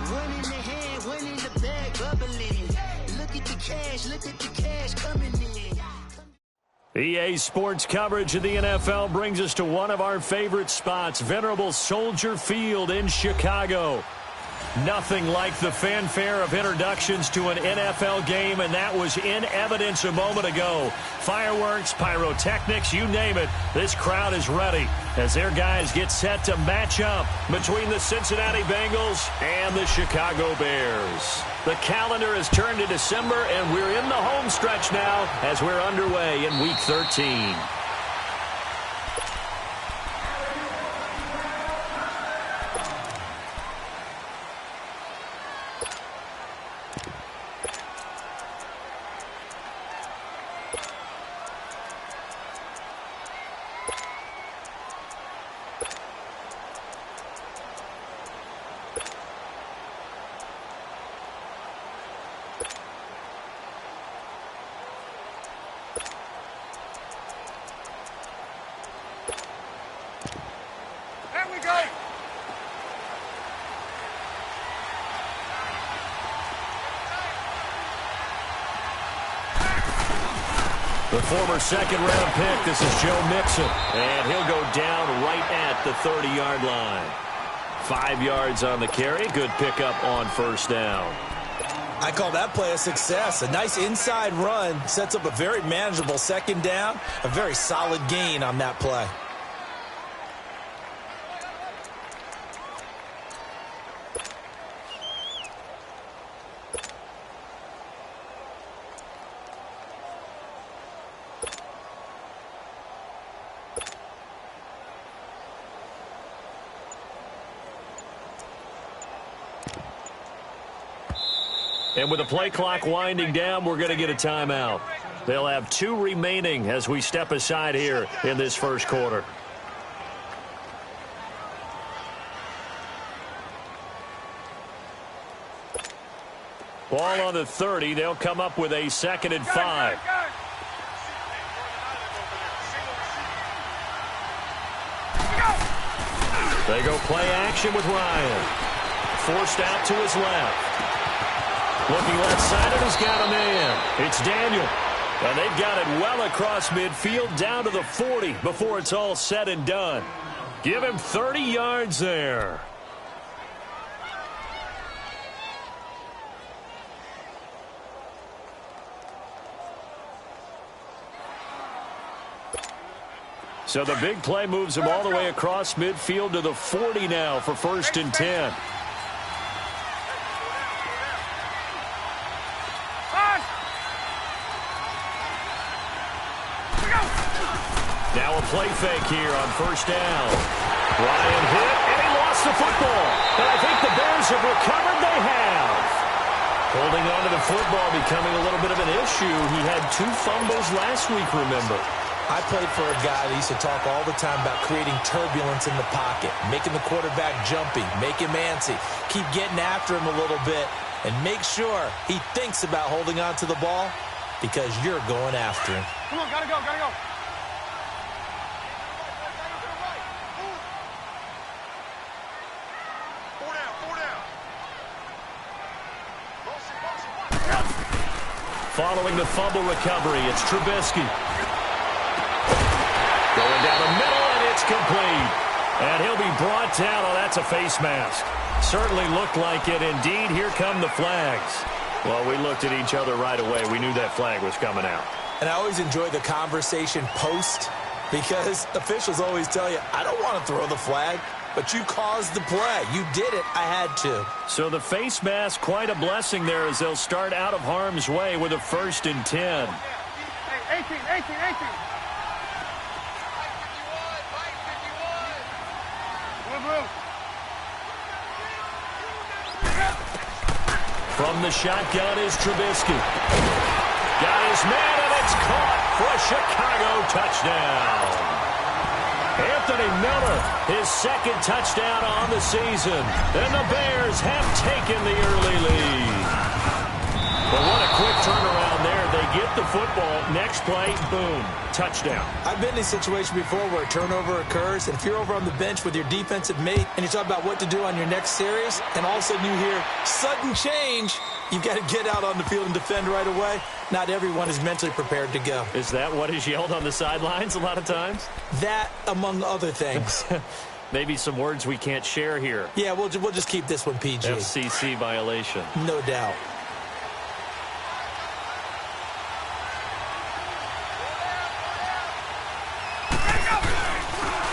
One in the hand, one in the bag, bubbling. Look at the cash coming in. EA Sports coverage of the NFL brings us to one of our favorite spots, venerable Soldier Field in Chicago. Nothing like the fanfare of introductions to an NFL game, and that was in evidence a moment ago. Fireworks, pyrotechnics, you name it, this crowd is ready as their guys get set to match up between the Cincinnati Bengals and the Chicago Bears. The calendar has turned to December, and we're in the home stretch now as we're underway in Week 13. The former second-round pick, this is Joe Mixon, and he'll go down right at the 30-yard line. 5 yards on the carry, good pickup on first down. I call that play a success. A nice inside run sets up a very manageable second down, a very solid gain on that play. And with the play clock winding down, we're going to get a timeout. They'll have 2 remaining as we step aside here in this first quarter. Ball on the 30. They'll come up with a 2nd and 5. They go play action with Ryan. Forced out to his left. Looking left side, and he's got a man. It's Daniel. And they've got it well across midfield down to the 40 before it's all said and done. Give him 30 yards there. So the big play moves him all the way across midfield to the 40 now for 1st and 10. Now a play fake here on first down. Ryan hit, and he lost the football. And I think the Bears have recovered. They have. Holding on to the football becoming a little bit of an issue. He had 2 fumbles last week, remember. I played for a guy that used to talk all the time about creating turbulence in the pocket, making the quarterback jumpy, make him antsy, keep getting after him a little bit, and make sure he thinks about holding on to the ball because you're going after him. Come on, gotta go, gotta go. Following the fumble recovery, it's Trubisky. Going down the middle, and it's complete. And he'll be brought down. Oh, that's a face mask. Certainly looked like it. Indeed, here come the flags. Well, we looked at each other right away. We knew that flag was coming out. And I always enjoy the conversation post because officials always tell you, I don't want to throw the flag. But you caused the play. You did it. I had to. So the face mask, quite a blessing there as they'll start out of harm's way with a 1st and 10. 18. From the shotgun is Trubisky. Got his man, and it's caught for a Chicago touchdown. Anthony Miller, his second touchdown on the season. And the Bears have taken the early lead. But what a quick turnaround there. They get the football. Next play, boom, touchdown. I've been in a situation before where a turnover occurs, and if you're over on the bench with your defensive mate and you talk about what to do on your next series, and all of a sudden you hear sudden change, you've got to get out on the field and defend right away. Not everyone is mentally prepared to go. Is that what is yelled on the sidelines a lot of times? That, among other things. Maybe some words we can't share here. Yeah, we'll just keep this one PG. FCC violation. No doubt.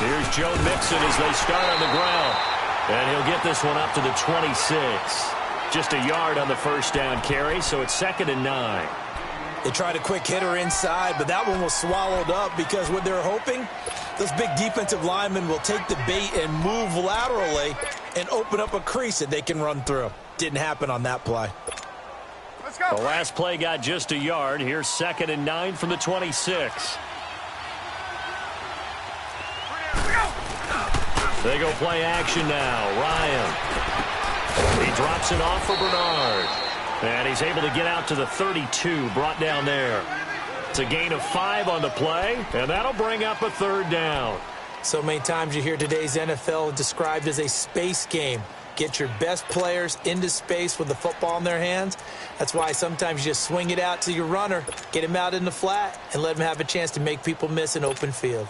Here's Joe Mixon as they start on the ground. And he'll get this one up to the 26. Just a yard on the first down carry, so it's 2nd and 9. They tried a quick hitter inside, but that one was swallowed up because what they're hoping, those big defensive linemen will take the bait and move laterally and open up a crease that they can run through. Didn't happen on that play. Let's go. The last play got just a yard. Here's 2nd and 9 from the 26. They go play action now. Ryan. He drops it off for Bernard. And he's able to get out to the 32, brought down there. It's a gain of 5 on the play, and that'll bring up a 3rd down. So many times you hear today's NFL described as a space game. Get your best players into space with the football in their hands. That's why sometimes you just swing it out to your runner, get him out in the flat, and let him have a chance to make people miss an open field.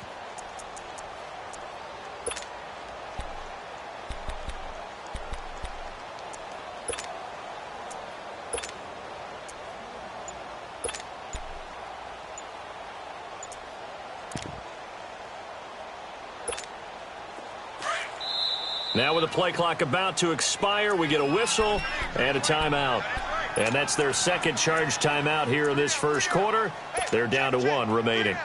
Now with the play clock about to expire, we get a whistle and a timeout. And that's their second charge timeout here in this first quarter. They're down to 1 remaining.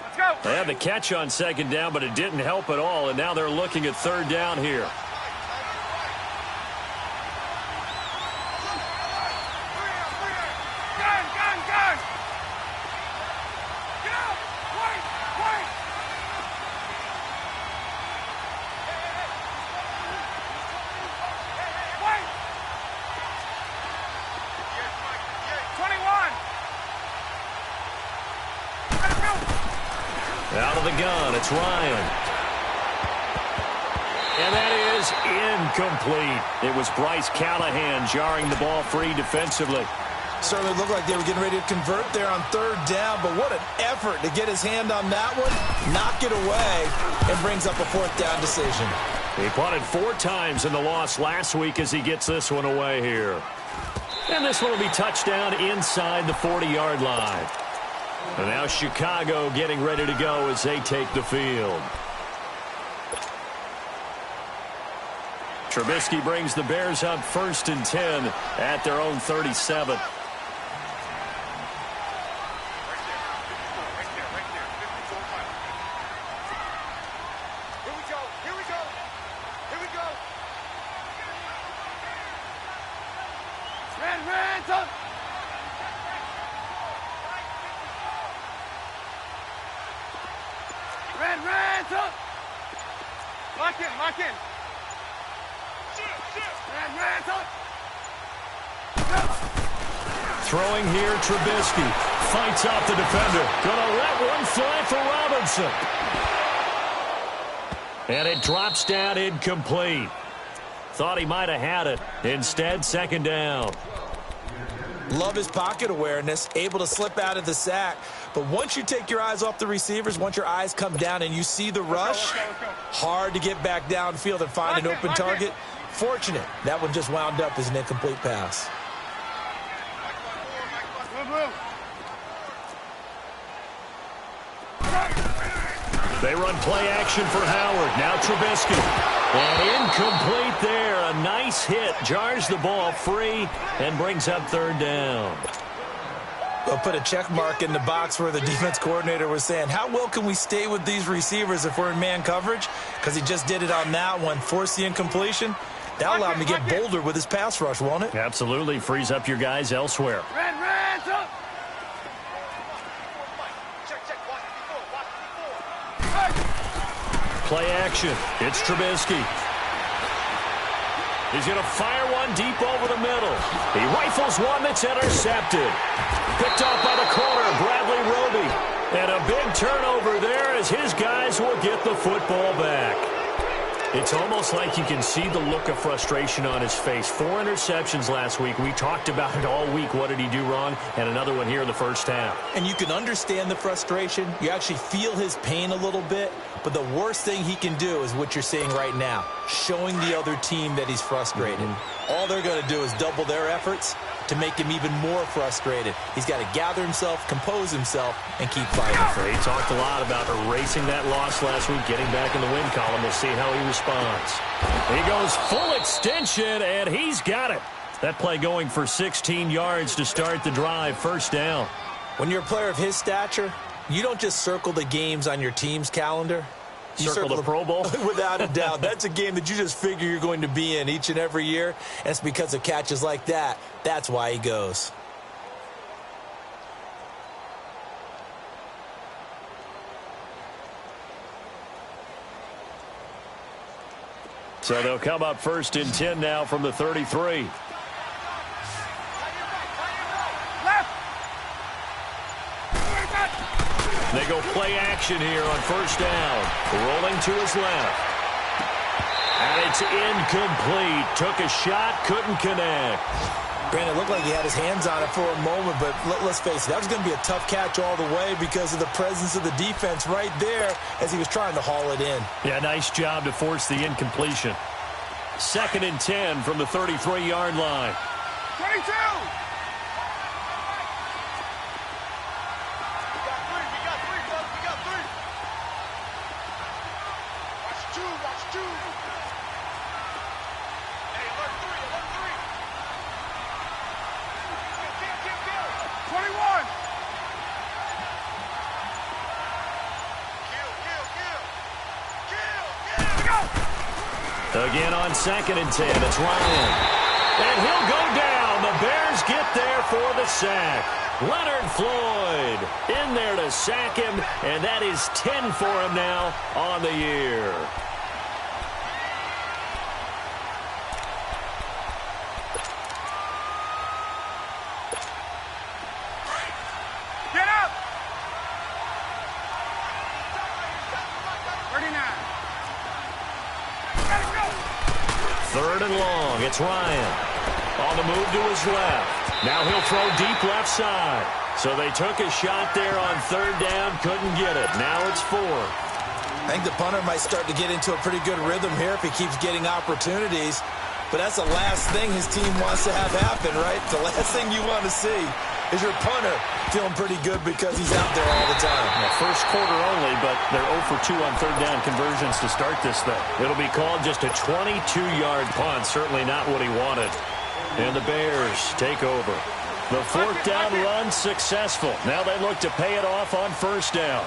Let's go. They had the catch on 2nd down, but it didn't help at all. And now they're looking at 3rd down here. Out of the gun, it's Ryan. And that is incomplete. It was Bryce Callahan jarring the ball free defensively. Certainly looked like they were getting ready to convert there on 3rd down, but what an effort to get his hand on that one, knock it away, and brings up a 4th down decision. He punted 4 times in the loss last week as he gets this one away here. And this one will be touchdown inside the 40-yard line. And now Chicago getting ready to go as they take the field. Trubisky brings the Bears up 1st and 10 at their own 37. Lock in. Throwing here, Trubisky fights off the defender. Gonna let one fly for Robinson. And it drops down incomplete. Thought he might have had it. Instead, 2nd down. Love his pocket awareness, able to slip out of the sack. But once you take your eyes off the receivers, once your eyes come down and you see the rush, hard to get back downfield and find an open target. Fortunate, that one just wound up as an incomplete pass. They run play action for Howard. Now Trubisky. And incomplete there. A nice hit. Jars the ball free and brings up 3rd down. We'll put a check mark in the box where the defense coordinator was saying, how well can we stay with these receivers if we're in man coverage? Because he just did it on that one, forced the incompletion. That allowed him to get bolder with his pass rush, won't it? Absolutely. Frees up your guys elsewhere. Red, up. Play action. It's Trubisky. He's going to fire one deep over the middle. He rifles one that's intercepted. Picked off by the corner, Bradley Roby. And a big turnover there as his guys will get the football back. It's almost like you can see the look of frustration on his face. 4 interceptions last week. We talked about it all week. What did he do wrong? And another one here in the first half. And you can understand the frustration. You actually feel his pain a little bit. But the worst thing he can do is what you're seeing right now, showing the other team that he's frustrated. All they're going to do is double their efforts to make him even more frustrated. He's got to gather himself, compose himself, and keep fighting for it. He talked a lot about erasing that loss last week, getting back in the win column. We'll see how he responds. He goes full extension, and he's got it. That play going for 16 yards to start the drive, first down. When you're a player of his stature, you don't just circle the games on your team's calendar. You circle the Pro Bowl? Without a doubt. That's a game that you just figure you're going to be in each and every year. And it's because of catches like that. That's why he goes. So they'll come up first and 10 now from the 33. They go play action here on first down. Rolling to his left. And it's incomplete. Took a shot, couldn't connect. Brandon, it looked like he had his hands on it for a moment, but let's face it, that was going to be a tough catch all the way because of the presence of the defense right there as he was trying to haul it in. Yeah, nice job to force the incompletion. 2nd and 10 from the 33-yard line. 22! Again on 2nd and 10, it's Ryan. And he'll go down. The Bears get there for the sack. Leonard Floyd in there to sack him, and that is 10 for him now on the year. Get up! 39. 3rd and long. It's Ryan. On the move to his left. Now he'll throw deep left side. So they took a shot there on 3rd down. Couldn't get it. Now it's 4th. I think the punter might start to get into a pretty good rhythm here if he keeps getting opportunities. But that's the last thing his team wants to have happen, right? The last thing you want to see is your punter feeling pretty good because he's out there all the time. Well, first quarter only, but they're 0 for 2 on 3rd down conversions to start this thing. It'll be called just a 22-yard punt. Certainly not what he wanted. And the Bears take over. The 4th down run successful. Now they look to pay it off on 1st down.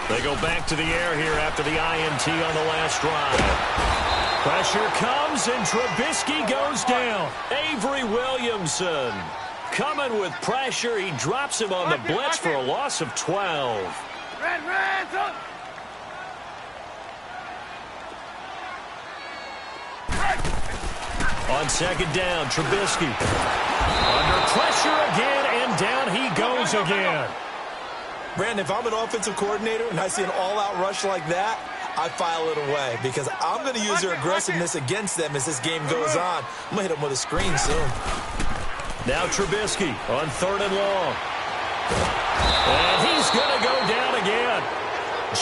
They go back to the air here after the INT on the last drive. Pressure comes, and Trubisky goes down. Avery Williamson coming with pressure. He drops him on the blitz for a loss of 12. Red, up! On 2nd down, Trubisky. Under pressure again, and down he goes again. Brandon, if I'm an offensive coordinator and I see an all-out rush like that, I file it away because I'm going to use their aggressiveness against them as this game goes on. I'm going to hit them with a screen soon. Now Trubisky on 3rd and long. And he's going to go down again.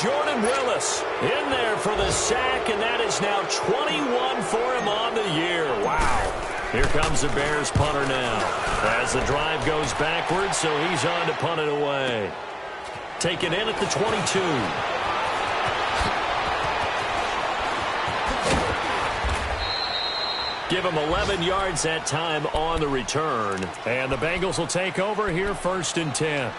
Jordan Willis in there for the sack, and that is now 21 for him on the year. Wow. Here comes the Bears punter now as the drive goes backwards, so he's on to punt it away. Taken in at the 22. Give him 11 yards that time on the return. And the Bengals will take over here 1st and 10.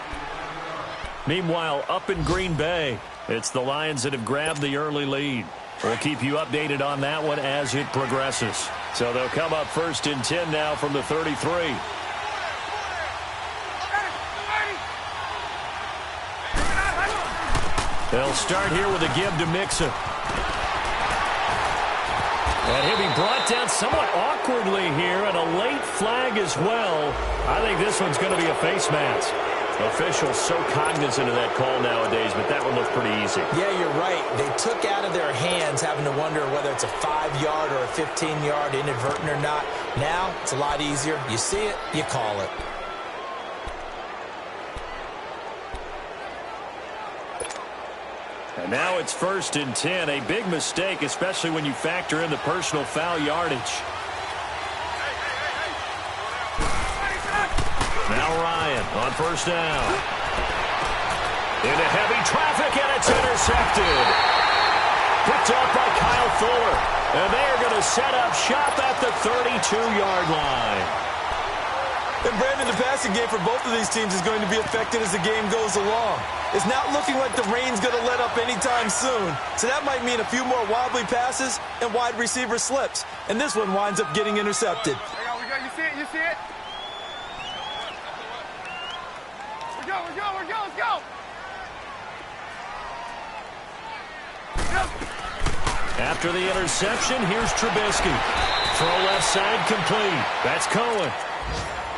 Meanwhile, up in Green Bay, it's the Lions that have grabbed the early lead. We'll keep you updated on that one as it progresses. So they'll come up 1st and 10 now from the 33. They'll start here with a give to Mixon. And he'll be brought down somewhat awkwardly here, and a late flag as well. I think this one's going to be a face mask. Officials so cognizant of that call nowadays, but that one looked pretty easy. Yeah, you're right. They took out of their hands having to wonder whether it's a 5-yard or a 15-yard inadvertent or not. Now, it's a lot easier. You see it, you call it. And now it's 1st and 10. A big mistake, especially when you factor in the personal foul yardage. Now Ryan on 1st down. Into heavy traffic, and it's intercepted. Picked up by Kyle Fuller. And they're going to set up shop at the 32-yard line. And Brandon, the passing game for both of these teams is going to be affected as the game goes along. It's not looking like the rain's going to let up anytime soon. So that might mean a few more wobbly passes and wide receiver slips. And this one winds up getting intercepted. We go. You see it? You see it? We go. Let's go. After the interception, here's Trubisky. Throw left side complete. That's Cohen.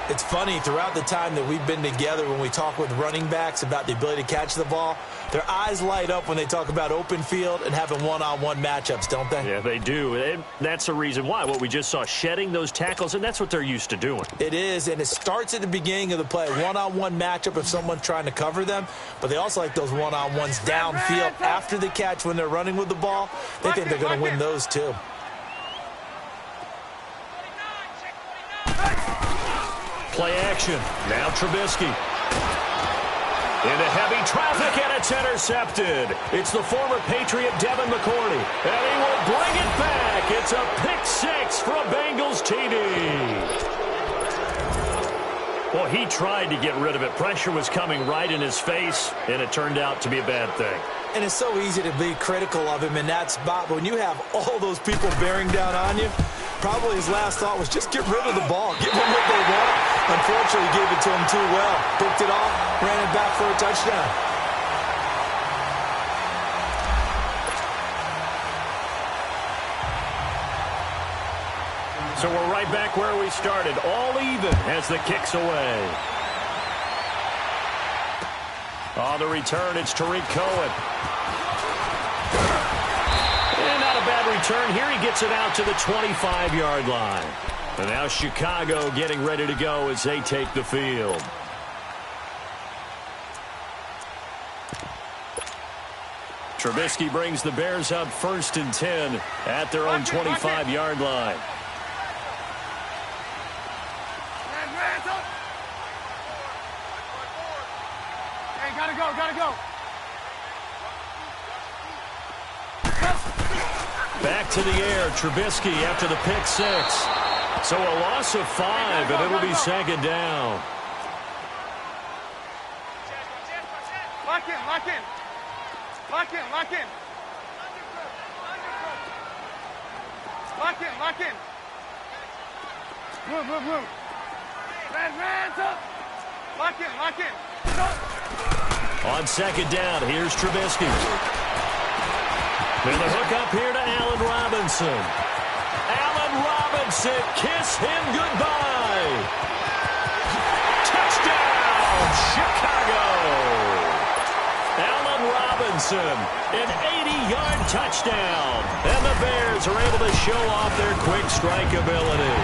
It's funny, throughout the time that we've been together when we talk with running backs about the ability to catch the ball, their eyes light up when they talk about open field and having one-on-one matchups, don't they? Yeah, they do. And that's the reason why. What we just saw, shedding those tackles, and that's what they're used to doing. It is, and it starts at the beginning of the play. One-on-one matchup if someone's trying to cover them, but they also like those one-on-ones downfield after the catch when they're running with the ball. They think they're going to win those too. Play action. Now Trubisky. Into heavy traffic, and it's intercepted. It's the former Patriot Devin McCourty. And he will bring it back. It's a pick six for a Bengals TD. Well, he tried to get rid of it. Pressure was coming right in his face, and it turned out to be a bad thing. And it's so easy to be critical of him in that spot. But when you have all those people bearing down on you, probably his last thought was just get rid of the ball. Give them what they want. Unfortunately, he gave it to him too well. Picked it off, ran it back for a touchdown. So we're right back where we started. All even as the kick's away. On the return, it's Tariq Cohen. And not a bad return here. He gets it out to the 25-yard line. And now Chicago getting ready to go as they take the field. Trubisky brings the Bears up 1st and 10 at their own 25-yard line. Hey, gotta go. Back to the air, Trubisky after the pick six. So a loss of 5, and it'll be 2nd down. Lock in. Move. Red, up. Lock in. On 2nd down, here's Trubisky. And the hook up here to Allen Robinson. Allen Robinson, kiss him goodbye. Touchdown, Chicago. Allen Robinson, an 80-yard touchdown. And the Bears are able to show off their quick strike ability.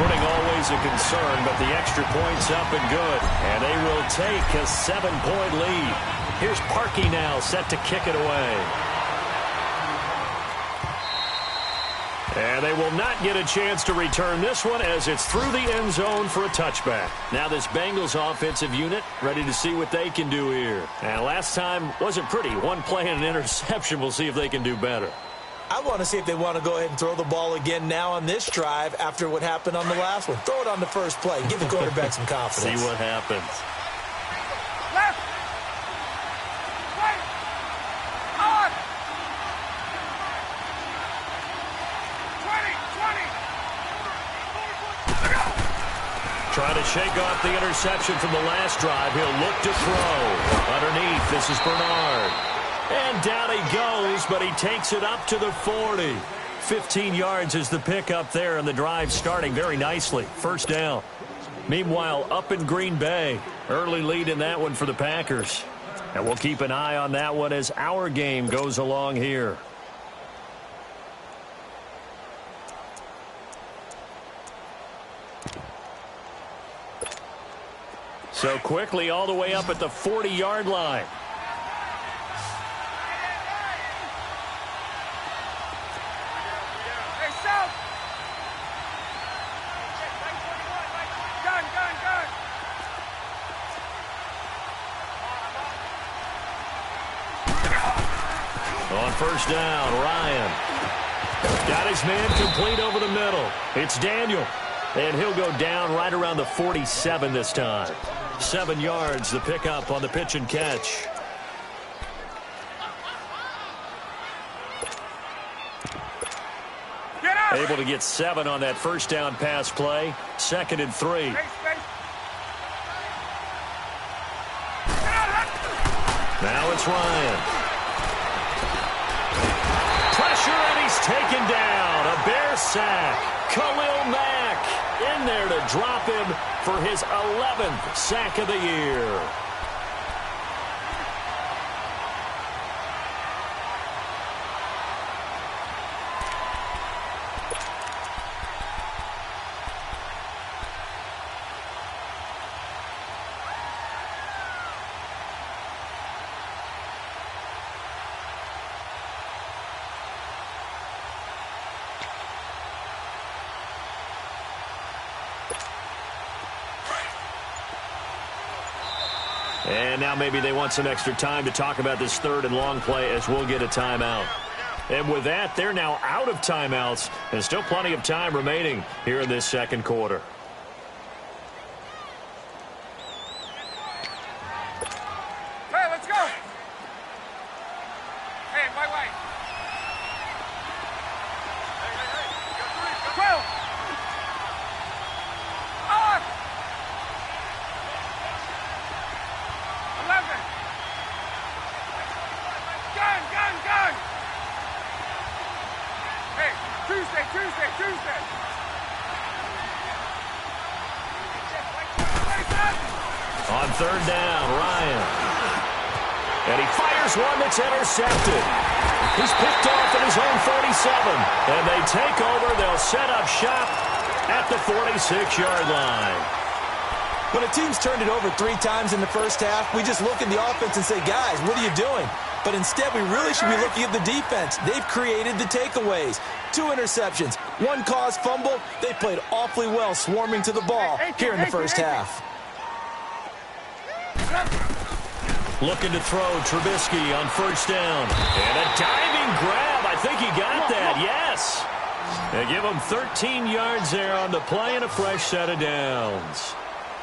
Footing always a concern, but the extra point's up and good. And they will take a 7-point lead. Here's Parkey now, set to kick it away. And they will not get a chance to return this one as it's through the end zone for a touchback. Now this Bengals offensive unit ready to see what they can do here. And last time wasn't pretty. One play and an interception. We'll see if they can do better. I want to see if they want to go ahead and throw the ball again now on this drive after what happened on the last one. Throw it on the first play. Give the quarterback some confidence. See what happens. Left. Right. On. 20. Trying to shake off the interception from the last drive. He'll look to throw. Underneath, this is Bernard. And down he goes, but he takes it up to the 40. 15 yards is the pickup there, and the drive starting very nicely. First down. Meanwhile, up in Green Bay, early lead in that one for the Packers. And we'll keep an eye on that one as our game goes along here. So quickly all the way up at the 40-yard line. On first down, Ryan. Got his man complete over the middle. It's Daniel. And he'll go down right around the 47 this time. 7 yards, the pickup on the pitch and catch. Able to get 7 on that first down pass play. 2nd and 3. Now it's Ryan. Pressure, and he's taken down. A Bear sack. Khalil Mack in there to drop him for his 11th sack of the year. And now maybe they want some extra time to talk about this 3rd and long play as we'll get a timeout. And with that, they're now out of timeouts and still plenty of time remaining here in this 2nd quarter. Hey, let's go. Hey, my way. 12. On. 11. Gun. Hey, Tuesday. On 3rd down, Ryan. And he fires one that's intercepted. He's picked off at his own 47. And they take over. They'll set up shop at the 46-yard line. When a team's turned it over 3 times in the first half, we just look at the offense and say, guys, what are you doing? But instead, we really should be looking at the defense. They've created the takeaways. 2 interceptions, 1 caused fumble. They played awfully well swarming to the ball here in the first half. Looking to throw Trubisky on first down. And a diving grab. I think he got that. Yes. They give him 13 yards there on the play and a fresh set of downs.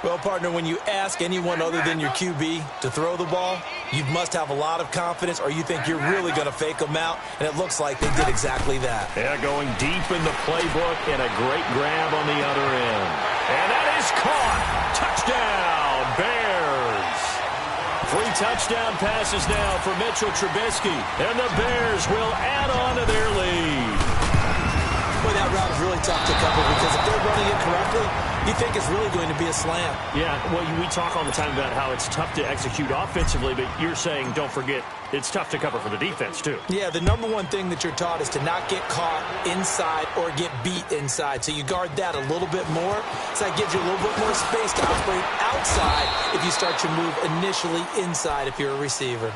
Well, partner, when you ask anyone other than your QB to throw the ball, you must have a lot of confidence or you think you're really going to fake them out, and it looks like they did exactly that. Yeah, going deep in the playbook and a great grab on the other end. And that is caught. Touchdown, Bears. 3 touchdown passes now for Mitchell Trubisky, and the Bears will add on to their lead. Boy, that route is really tough to cover because if they're running it correctly, you think it's really going to be a slam. Yeah, well, we talk all the time about how it's tough to execute offensively, but you're saying, don't forget, it's tough to cover for the defense, too. Yeah, the number one thing that you're taught is to not get caught inside or get beat inside. So you guard that a little bit more. So that gives you a little bit more space to operate outside if you start your move initially inside if you're a receiver.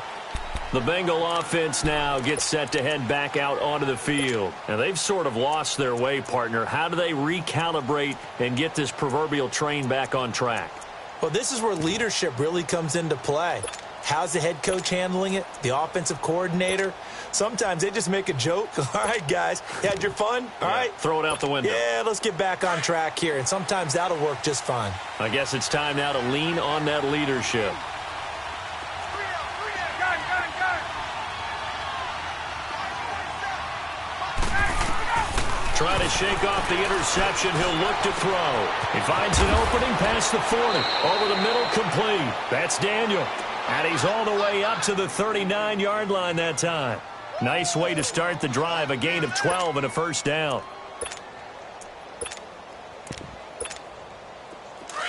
The Bengal offense now gets set to head back out onto the field. Now, they've sort of lost their way, partner. How do they recalibrate and get this proverbial train back on track? Well, this is where leadership really comes into play. How's the head coach handling it? The offensive coordinator? Sometimes they just make a joke. All right, guys, you had your fun? All right. Throw it out the window. Yeah, let's get back on track here, and sometimes that'll work just fine. I guess it's time now to lean on that leadership. Trying to shake off the interception. He'll look to throw. He finds an opening past the 40. Over the middle, complete. That's Daniel. And he's all the way up to the 39-yard line that time. Nice way to start the drive. A gain of 12 and a first down.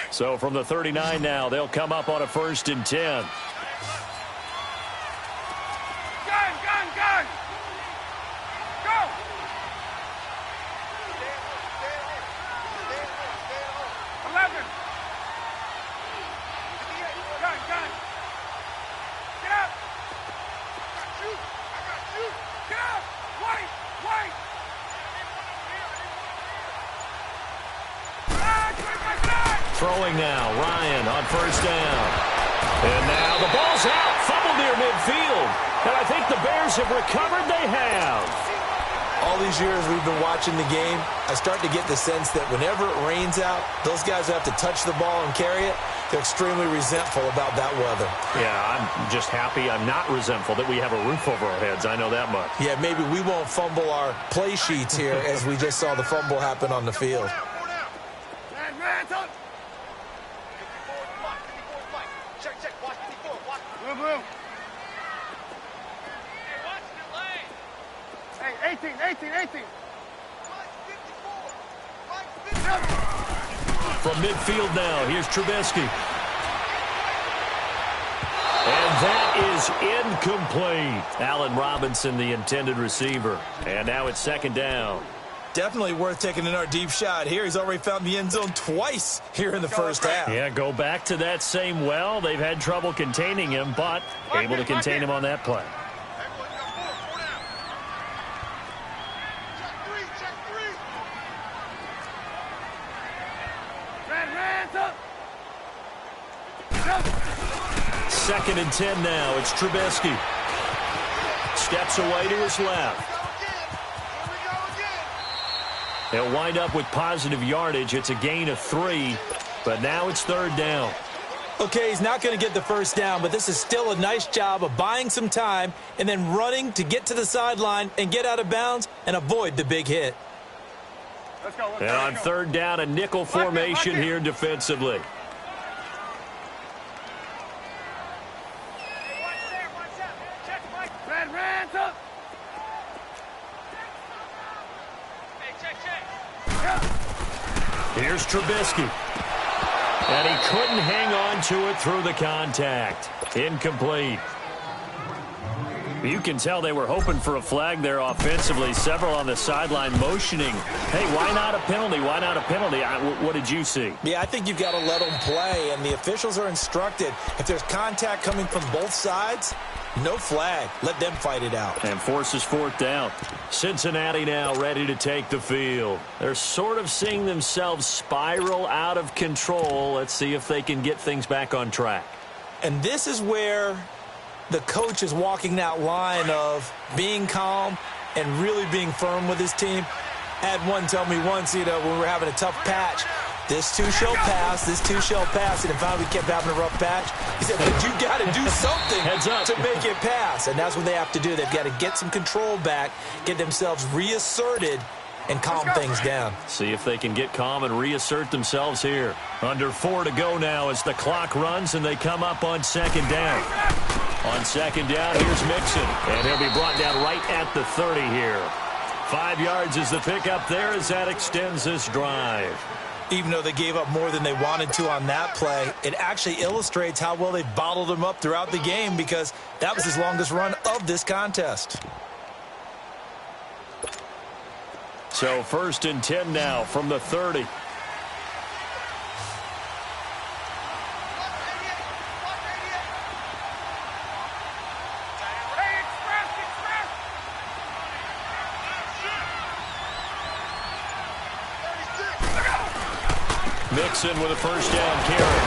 So from the 39 now, they'll come up on a 1st and 10. Gun! Go! Gun! Get up! I got you! Get up! Wait! Throwing now, Ryan on 1st down. And now the ball's out, fumbled near midfield. And I think the Bears have recovered. They have. All these years we've been watching the game, I start to get the sense that whenever it rains out, those guys who have to touch the ball and carry it, they're extremely resentful about that weather. Yeah, I'm just happy I'm not resentful that we have a roof over our heads. I know that much. Yeah, maybe we won't fumble our play sheets here as we just saw the fumble happen on the field. Hey, 18. From midfield now, here's Trubisky. And that is incomplete. Allen Robinson, the intended receiver. And now it's 2nd down. Definitely worth taking another deep shot here. He's already found the end zone twice here in the first half. Yeah, go back to that same well. They've had trouble containing him, but able to contain him on that play. Second and 10 now. It's Trubisky. Steps away to his left. They'll wind up with positive yardage. It's a gain of 3, but now it's 3rd down. Okay, he's not going to get the first down, but this is still a nice job of buying some time and then running to get to the sideline and get out of bounds and avoid the big hit. Let's go. And on 3rd down, a nickel formation here defensively. Here's Trubisky. And he couldn't hang on to it through the contact. Incomplete. You can tell they were hoping for a flag there offensively. Several on the sideline motioning. Hey, why not a penalty? Why not a penalty? What did you see? Yeah, I think you've got to let them play, and the officials are instructed. If there's contact coming from both sides, no flag. Let them fight it out. And forces 4th down. Cincinnati now ready to take the field. They're sort of seeing themselves spiral out of control. Let's see if they can get things back on track. And this is where the coach is walking that line of being calm and really being firm with his team. I had one tell me once, when we were having a tough patch, this too shall pass, this too shall pass, and finally we kept having a rough patch. He said, but you got to do something to make it pass, and that's what they have to do. They've got to get some control back, get themselves reasserted, and calm things down. See if they can get calm and reassert themselves here. Under 4 to go now as the clock runs, and they come up on 2nd down. On 2nd down, here's Mixon, and he'll be brought down right at the 30 here. 5 yards is the pickup there as that extends this drive. Even though they gave up more than they wanted to on that play, it actually illustrates how well they've bottled them up throughout the game because that was his longest run of this contest. So 1st and 10 now from the 30. Mixon with a 1st down carry.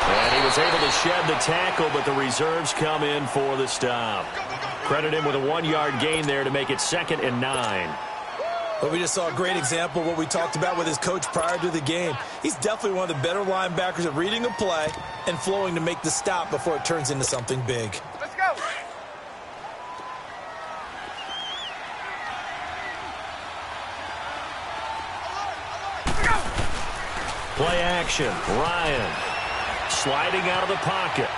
And he was able to shed the tackle, but the reserves come in for the stop. Credit him with a 1-yard gain there to make it 2nd and 9. But we just saw a great example of what we talked about with his coach prior to the game. He's definitely one of the better linebackers at reading a play and flowing to make the stop before it turns into something big. Let's go. Play action. Ryan sliding out of the pocket.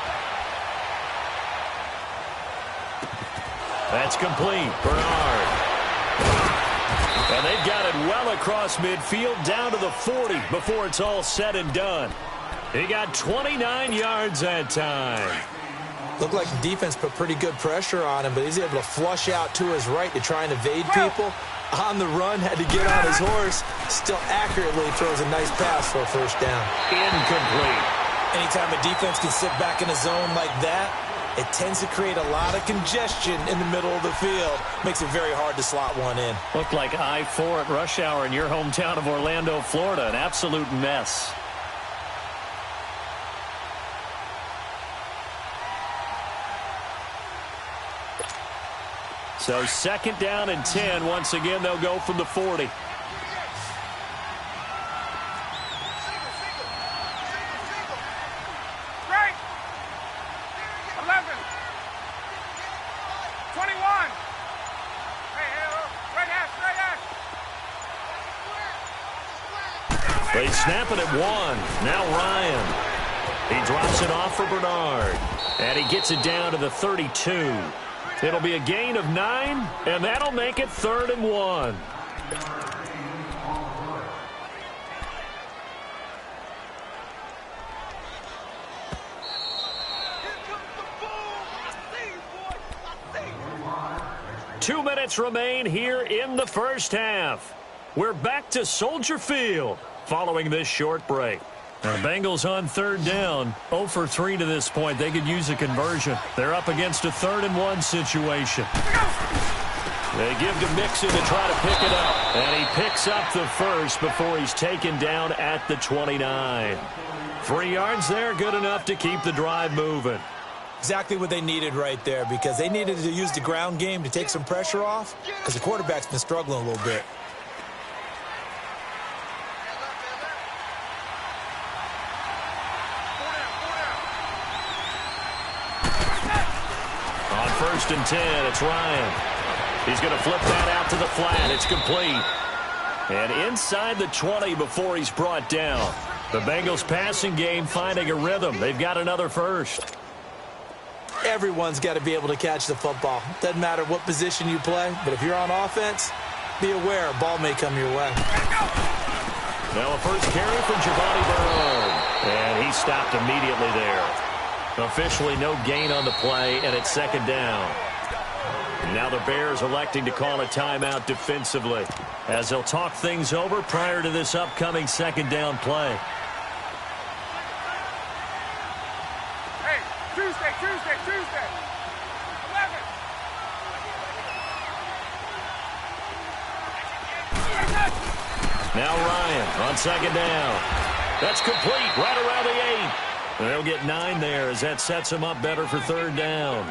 That's complete. Bernard. And they've got it well across midfield down to the 40 before it's all said and done. He got 29 yards that time. Looked like the defense put pretty good pressure on him, but he's able to flush out to his right to try and evade people. On the run, had to get on his horse. Still accurately throws a nice pass for a first down. Incomplete. Anytime a defense can sit back in a zone like that, it tends to create a lot of congestion in the middle of the field. Makes it very hard to slot one in. Looked like I-4 at rush hour in your hometown of Orlando, Florida. An absolute mess. So 2nd down and 10. Once again, they'll go from the 40. Right. 11. 21. Hey, right hash. They snap it at 1. Now Ryan. He drops it off for Bernard. And he gets it down to the 32. It'll be a gain of 9, and that'll make it 3rd and 1. Two minutes remain here in the first half. We're back to Soldier Field following this short break. Now, the Bengals on 3rd down, 0 for 3 to this point. They could use a conversion. They're up against a 3rd and 1 situation. They give to Mixon to try to pick it up. And he picks up the first before he's taken down at the 29. 3 yards there, good enough to keep the drive moving. Exactly what they needed right there, because they needed to use the ground game to take some pressure off, because the quarterback's been struggling a little bit. On 1st and 10, it's Ryan. He's going to flip that out to the flat. It's complete. And inside the 20 before he's brought down. The Bengals passing game finding a rhythm. They've got another first. Everyone's got to be able to catch the football. Doesn't matter what position you play, but if you're on offense, be aware a ball may come your way. Now a first carry from Giovanni Bernard. And he stopped immediately there. Officially no gain on the play, and it's 2nd down. Now the Bears electing to call a timeout defensively as they'll talk things over prior to this upcoming 2nd down play. Hey, Tuesday. 11. Now Ryan on 2nd down. That's complete right around the 8. They'll get 9 there as that sets them up better for 3rd down.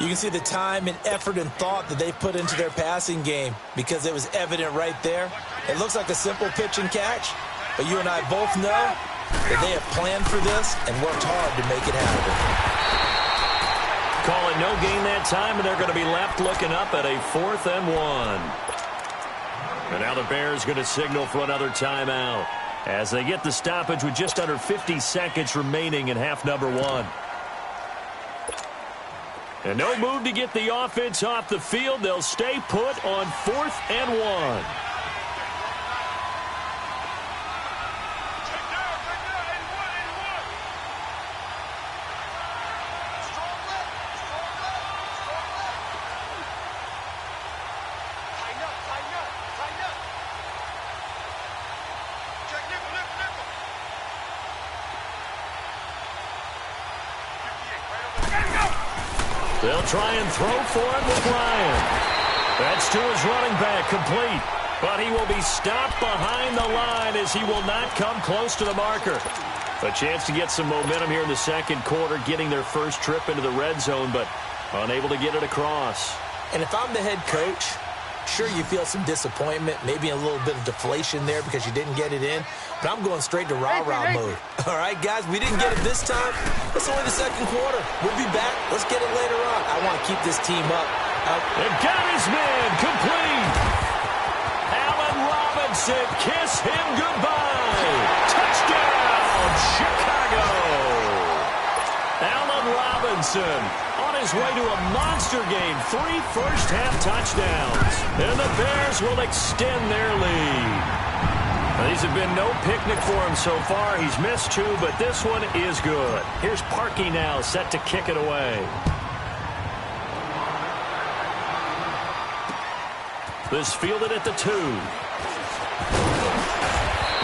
You can see the time and effort and thought that they put into their passing game because it was evident right there. It looks like a simple pitch and catch, but you and I both know that they have planned for this and worked hard to make it happen. Call it no gain that time, and they're going to be left looking up at a 4th and 1. And now the Bears going to signal for another timeout as they get the stoppage with just under 50 seconds remaining in half number 1. And no move to get the offense off the field. They'll stay put on 4th and 1. They'll try and throw for it with Ryan. That's to his running back, complete. But he will be stopped behind the line as he will not come close to the marker. A chance to get some momentum here in the second quarter, getting their first trip into the red zone, but unable to get it across. And if I'm the head coach, sure, you feel some disappointment, maybe a little bit of deflation there because you didn't get it in, but I'm going straight to rah-rah mode. All right, guys, we didn't get it this time. It's only the second quarter. We'll be back. Let's get it later on. I want to keep this team up. And got his man complete. Allen Robinson, kiss him goodbye. Touchdown, Chicago. Allen Robinson on his way to a monster game. 3 first-half touchdowns. And the Bears will extend their lead. Now, these have been no picnic for him so far. He's missed 2, but this one is good. Here's Parkey now, set to kick it away. This fielded at the 2.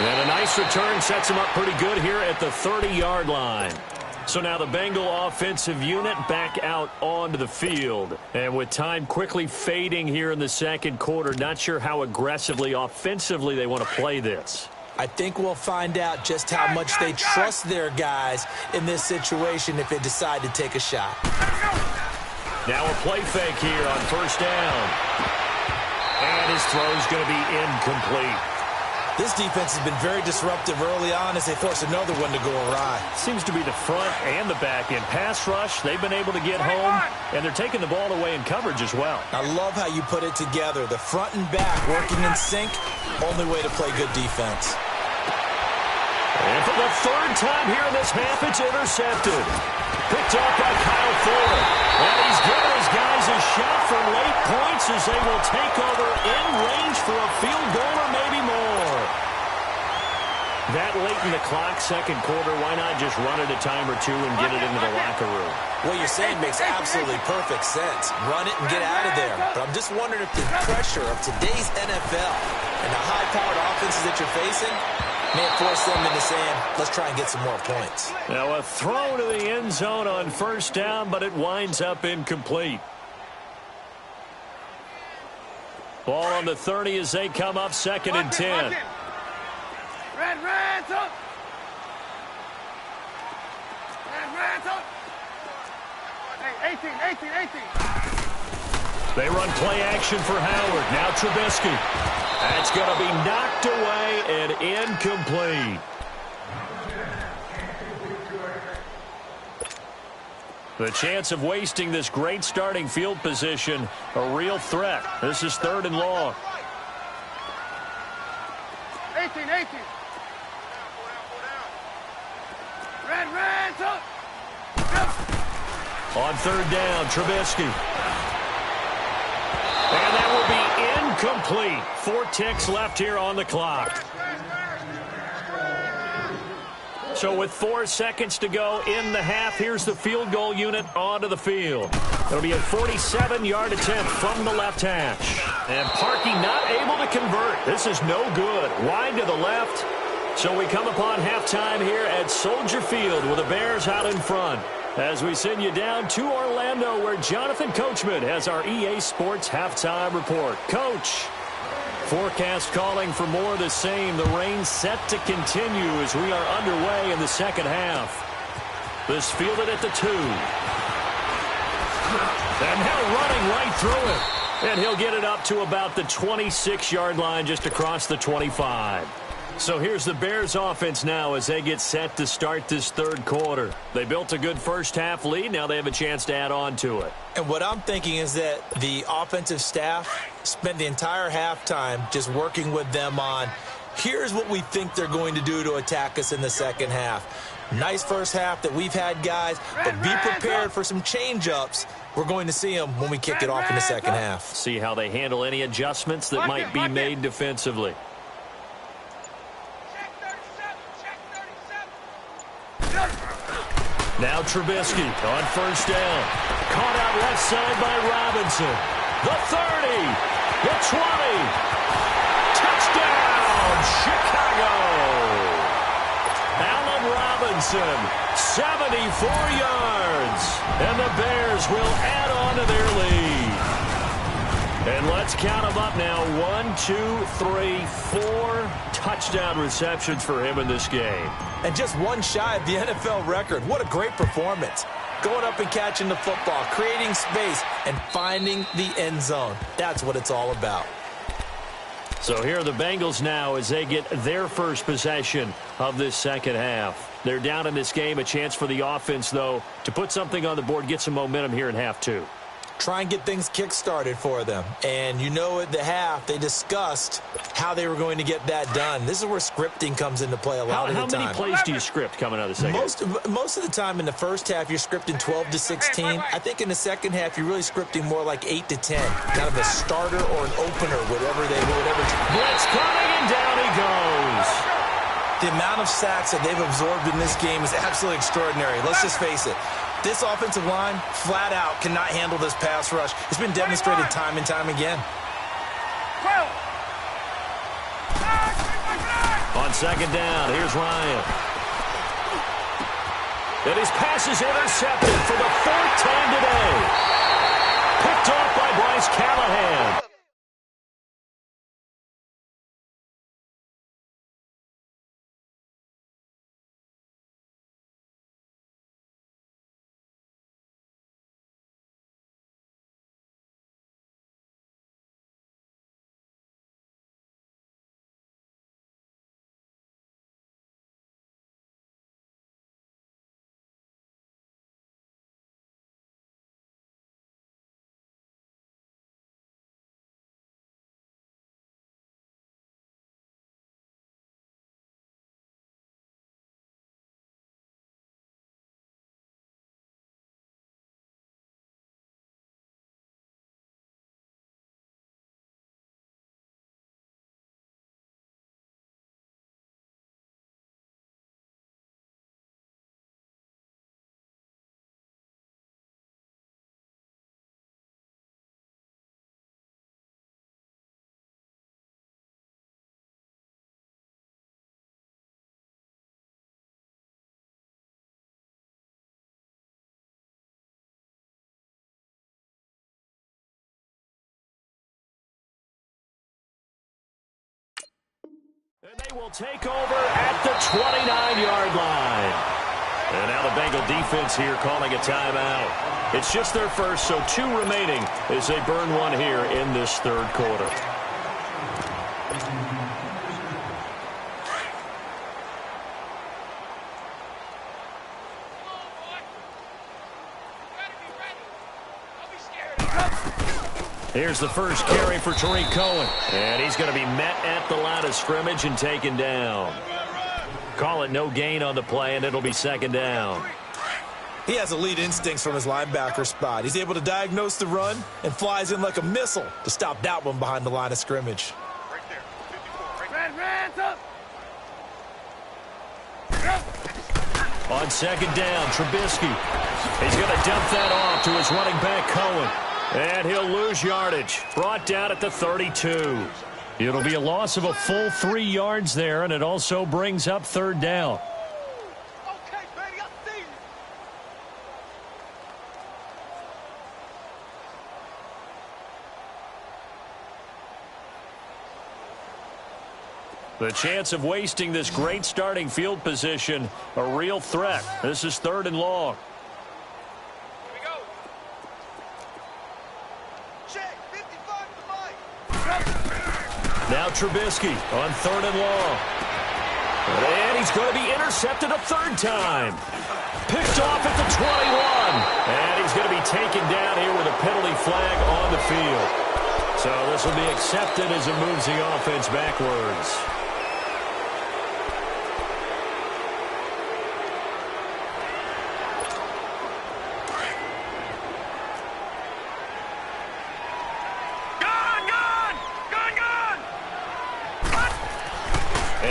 And a nice return sets him up pretty good here at the 30-yard line. So now the Bengal offensive unit back out onto the field. And with time quickly fading here in the second quarter, not sure how aggressively, offensively they want to play this. I think we'll find out just how much they trust their guys in this situation if they decide to take a shot. Now a play fake here on first down. And his throw's going to be incomplete. This defense has been very disruptive early on as they force another one to go awry. Seems to be the front and the back end. Pass rush, they've been able to get home, and they're taking the ball away in coverage as well. I love how you put it together. The front and back working in sync, only way to play good defense. And for the third time here in this half, it's intercepted. Picked up by Kyle Fuller. And he's given his guys a shot for late points as they will take over in range for a field goal or maybe more. That late in the clock, second quarter, why not just run it a time or 2 and get it into the locker room? What you're saying makes absolutely perfect sense. Run it and get out of there. But I'm just wondering if the pressure of today's NFL and the high-powered offenses that you're facing may force them into saying, let's try and get some more points. Now a throw to the end zone on first down, but it winds up incomplete. Ball on the 30 as they come up, 2nd and 10. Red, up. Red, up. Hey, 18. They run play action for Howard. Now Trubisky. That's going to be knocked away and incomplete. The chance of wasting this great starting field position, a real threat. This is 3rd and long. 18. Red, up. On 3rd down, Trubisky. And that will be incomplete. 4 ticks left here on the clock. So with 4 seconds to go in the half, here's the field goal unit onto the field. It'll be a 47-yard attempt from the left hash. And Parkey not able to convert. This is no good. Wide to the left. So we come upon halftime here at Soldier Field with the Bears out in front. As we send you down to Orlando, where Jonathan Coachman has our EA Sports halftime report. Coach, forecast calling for more of the same. The rain set to continue as we are underway in the second half. This fielded at the 2. And now running right through it. And he'll get it up to about the 26-yard line, just across the 25. So here's the Bears offense now as they get set to start this third quarter. They built a good first half lead. Now they have a chance to add on to it. And what I'm thinking is that the offensive staff spent the entire halftime just working with them on, here's what we think they're going to do to attack us in the second half. Nice first half that we've had, guys, but be prepared for some change-ups. We're going to see them when we kick it off in the second half. See how they handle any adjustments that might be made defensively. Now Trubisky on first down. Caught out left side by Robinson. The 30. The 20. Touchdown, Chicago. Allen Robinson, 74 yards. And the Bears will add on to their lead. And let's count them up now. 1, 2, 3, 4 touchdown receptions for him in this game. And just one shy of the NFL record. What a great performance. Going up and catching the football, creating space, and finding the end zone. That's what it's all about. So here are the Bengals now as they get their first possession of this second half. They're down in this game. A chance for the offense, though, to put something on the board, get some momentum here in half two. Try and get things kick-started for them. And you know at the half, they discussed how they were going to get that done. This is where scripting comes into play a lot of the time. How many plays do you script coming out of the second half? Most of the time in the first half, you're scripting 12 to 16. I think in the second half, you're really scripting more like 8 to 10. Kind of a starter or an opener, whatever. Blitz coming, and down he goes. The amount of sacks that they've absorbed in this game is absolutely extraordinary. Let's just face it. This offensive line, flat out, cannot handle this pass rush. It's been demonstrated time and time again. On second down, here's Ryan. And his pass is intercepted for the fourth time today. Picked off by Bryce Callahan. And they will take over at the 29-yard line. And now the Bengal defense here calling a timeout. It's just their first, so 2 remaining as they burn one here in this third quarter. Here's the first carry for Tariq Cohen. And he's going to be met at the line of scrimmage and taken down. Call it no gain on the play, and it'll be second down. He has elite instincts from his linebacker spot. He's able to diagnose the run and flies in like a missile to stop that one behind the line of scrimmage. Right there. 54. Red, up. On second down, Trubisky. He's going to dump that off to his running back, Cohen. And he'll lose yardage. Brought down at the 32. It'll be a loss of a full 3 yards there, and it also brings up third down. Okay, baby, I see you. The chance of wasting this great starting field position, a real threat. This is 3rd and long. Now Trubisky on 3rd and long. And he's going to be intercepted a 3rd time. Picked off at the 21. And he's going to be taken down here with a penalty flag on the field. So this will be accepted as it moves the offense backwards.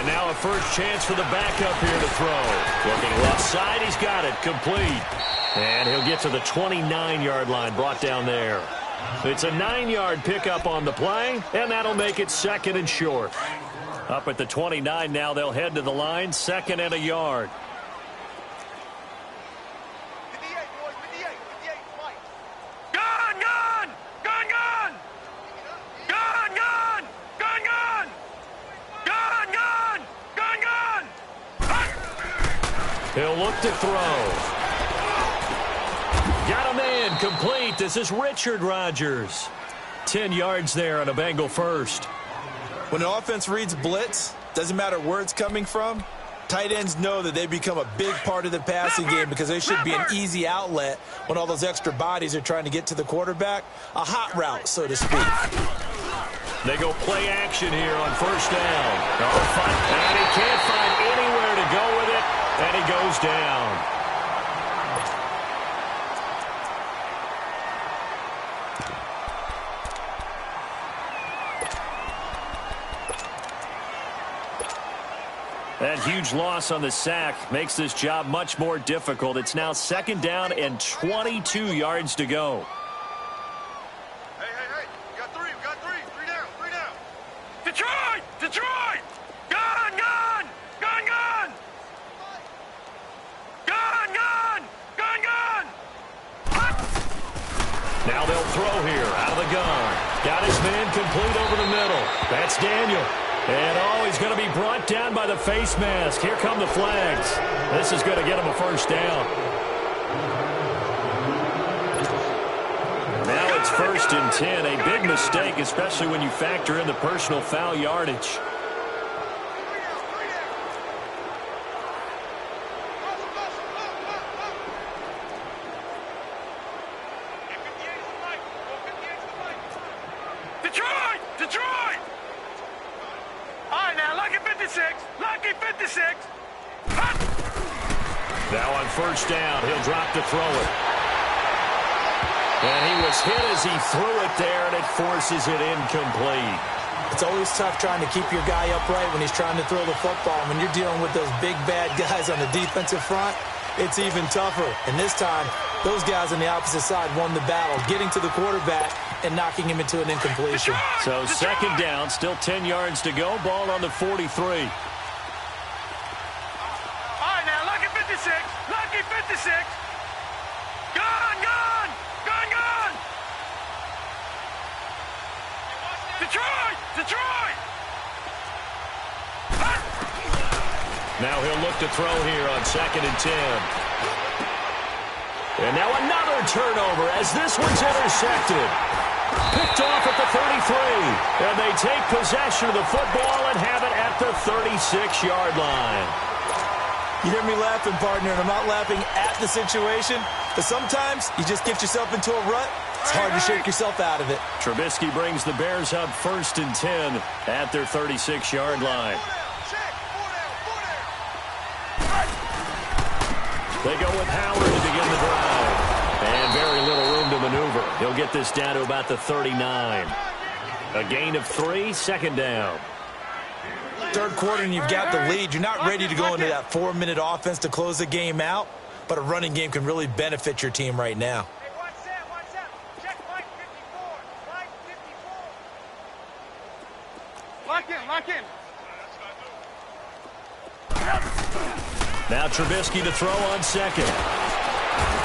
Now a first chance for the backup here to throw. Looking left side, he's got it, complete. And he'll get to the 29-yard line, brought down there. It's a 9-yard pickup on the play, and that'll make it 2nd and short. Up at the 29 now, they'll head to the line, 2nd and a yard. 58, boys, 58, fight. Gun! Gun! Gun! Gun! He'll look to throw. Got a man complete. This is Richard Rodgers. 10 yards there on a Bengal first. When the offense reads blitz, doesn't matter where it's coming from, tight ends know that they become a big part of the passing game because they should be an easy outlet when all those extra bodies are trying to get to the quarterback. A hot route, so to speak. They go play action here on first down. And he can't find anywhere to go with it, and he goes down. That huge loss on the sack makes this job much more difficult. It's now second down and 22 yards to go. Hey. We got three. Three down. Detroit! Gun! Now they'll throw here out of the gun. Got his man complete over the middle. That's Daniel. And, he's going to be brought down by the face mask. Here come the flags. This is going to get him a first down. Now it's 1st and 10. A big mistake, especially when you factor in the personal foul yardage. Detroit! All right, now, lucky 56. Now on first down, he'll drop to throw it. And he was hit as he threw it there, and it forces it incomplete. It's always tough trying to keep your guy upright when he's trying to throw the football. When you're dealing with those big, bad guys on the defensive front, it's even tougher. And this time, those guys on the opposite side won the battle, getting to the quarterback and knocking him into an incompletion. So second down, still 10 yards to go. Ball on the 43. All right, now, lucky 56. Gun! Detroit! Now he'll look to throw here on 2nd and 10. And now another turnover as this one's intercepted. Picked off at the 33. And they take possession of the football and have it at the 36-yard line. You hear me laughing, partner, and I'm not laughing at the situation, but sometimes you just get yourself into a rut. It's hard to shake yourself out of it. Trubisky brings the Bears up 1st and 10 at their 36-yard line. They go with Howard to begin the drive. And very little room to maneuver. He'll get this down to about the 39. A gain of 3, second down. Third quarter and you've got the lead. You're not ready to go into that 4-minute offense to close the game out, but a running game can really benefit your team right now. Hey, watch that. Check Mike 54. Lock in. Now Trubisky to throw on second.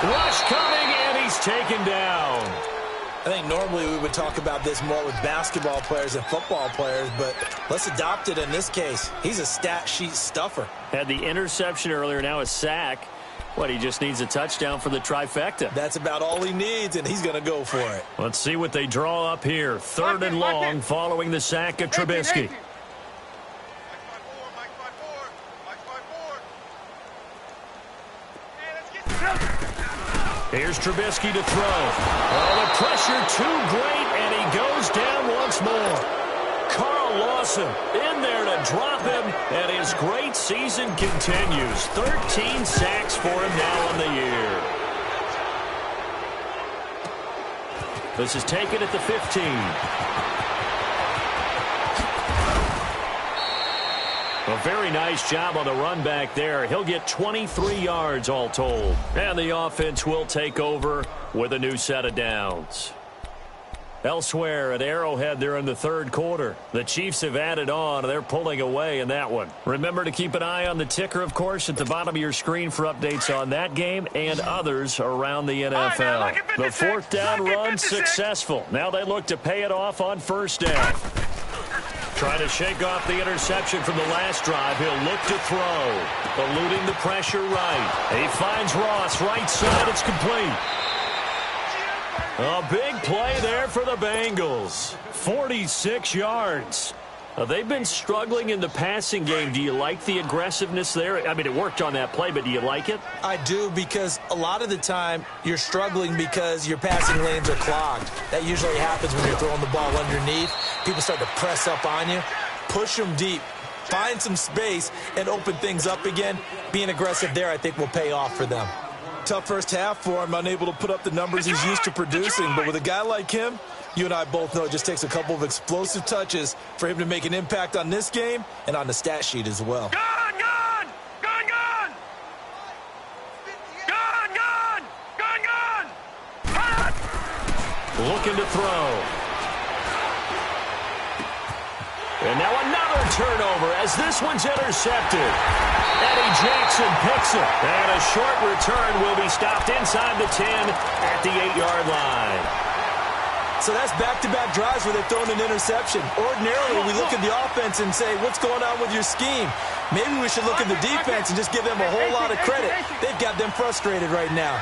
Rush coming, and he's taken down. I think normally we would talk about this more with basketball players and football players, but let's adopt it in this case. He's a stat sheet stuffer. Had the interception earlier, now a sack. He just needs a touchdown for the trifecta. That's about all he needs, and he's going to go for it. Let's see what they draw up here. 3rd and long following the sack of Trubisky. Here's Trubisky to throw. Oh, the pressure too great, and he goes down once more. Carl Lawson in there to drop him, and his great season continues. 13 sacks for him now on the year. This is taken at the 15. A very nice job on the run back there. He'll get 23 yards all told. And the offense will take over with a new set of downs. Elsewhere at Arrowhead, they're in the third quarter. The Chiefs have added on. They're pulling away in that one. Remember to keep an eye on the ticker, of course, at the bottom of your screen for updates on that game and others around the NFL. The 4th down run successful. Now they look to pay it off on first down. Trying to shake off the interception from the last drive. He'll look to throw. Eluding the pressure right. He finds Ross. Right side. It's complete. A big play there for the Bengals. 46 yards. They've been struggling in the passing game. Do you like the aggressiveness there? I mean, it worked on that play, but do you like it? I do, because a lot of the time you're struggling because your passing lanes are clogged. That usually happens when you're throwing the ball underneath. People start to press up on you. Push them deep. Find some space and open things up again. Being aggressive there, I think, will pay off for them. Tough first half for him, unable to put up the numbers he's used to producing. But with a guy like him, you and I both know it just takes a couple of explosive touches for him to make an impact on this game and on the stat sheet as well. Gone, gone! Gone, gone! Gone, gone! Gone, gone! Hot! Looking to throw. And now another turnover as this one's intercepted. Eddie Jackson picks it. And a short return will be stopped inside the 10 at the 8-yard line. So that's back-to-back drives where they've thrown an interception. Ordinarily, we look at the offense and say, what's going on with your scheme? Maybe we should look at the defense and just give them a whole lot of credit. They've got them frustrated right now.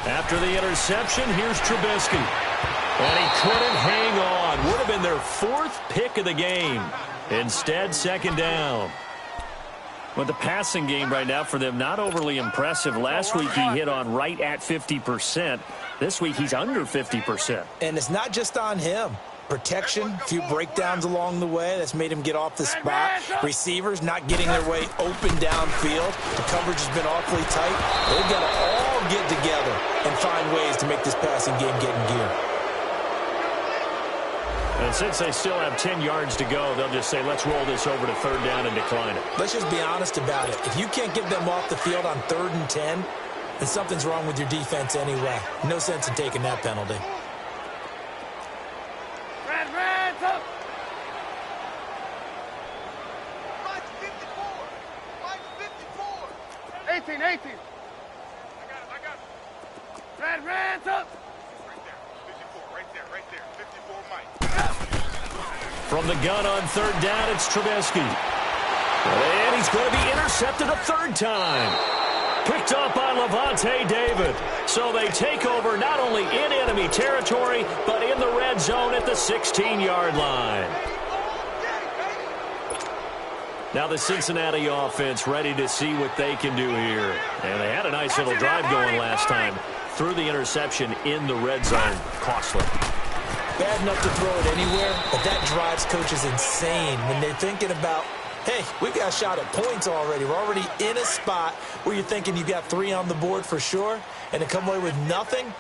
After the interception, here's Trubisky. And he couldn't hang on. Would have been their 4th pick of the game. Instead, second down. Well, the passing game right now for them, not overly impressive. Last week, he hit on right at 50%. This week, he's under 50%. And it's not just on him. Protection, a few breakdowns along the way. That's made him get off the spot. Receivers not getting their way open downfield. The coverage has been awfully tight. They've got to all get together and find ways to make this passing game get in gear. And since they still have 10 yards to go, they'll just say, let's roll this over to third down and decline it. Let's just be honest about it. If you can't get them off the field on 3rd and 10, then something's wrong with your defense anyway. No sense in taking that penalty. Red, up! Mike 54! Mike 54! 18. I got him. Red, up! Right there. 54, right there. 54, Mike. From the gun on third down, it's Trubisky. And he's going to be intercepted a 3rd time. Picked up by Levante David. So they take over not only in enemy territory, but in the red zone at the 16-yard line. Now the Cincinnati offense ready to see what they can do here. And they had a nice little drive going last time. Threw the interception in the red zone. Costly. Bad enough to throw it anywhere, but that drives coaches insane when they're thinking about, hey, we've got a shot at points already. We're already in a spot where you're thinking you've got 3 on the board for sure, and to come away with nothing,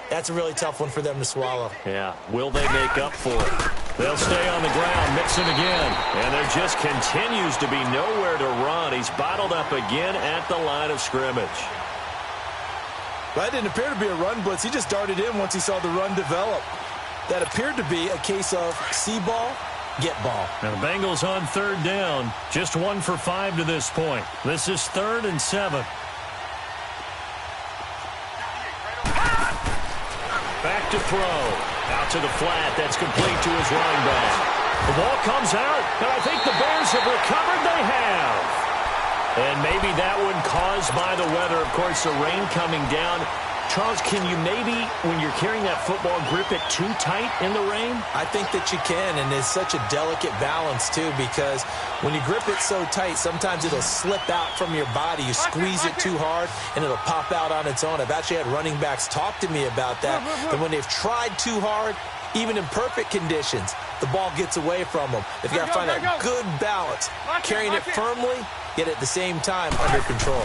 that's a really tough one for them to swallow. Yeah, will they make up for it? They'll stay on the ground, mix him again, and there just continues to be nowhere to run. He's bottled up again at the line of scrimmage. Well, that didn't appear to be a run blitz. He just darted in once he saw the run develop. That appeared to be a case of see ball, get ball. Now the Bengals on third down. Just 1 for 5 to this point. This is 3rd and 7. Back to throw. Out to the flat. That's complete to his running back. The ball comes out, and I think the Bears have recovered. They have. And maybe that one caused by the weather. Of course, the rain coming down. Charles, can you maybe, when you're carrying that football, grip it too tight in the rain? I think that you can, and it's such a delicate balance, too, because when you grip it so tight, sometimes it'll slip out from your body. You squeeze it too hard, and it'll pop out on its own. I've actually had running backs talk to me about that, that when they've tried too hard, even in perfect conditions, the ball gets away from them. They've got to find a good balance, carrying it firmly, yet at the same time under control.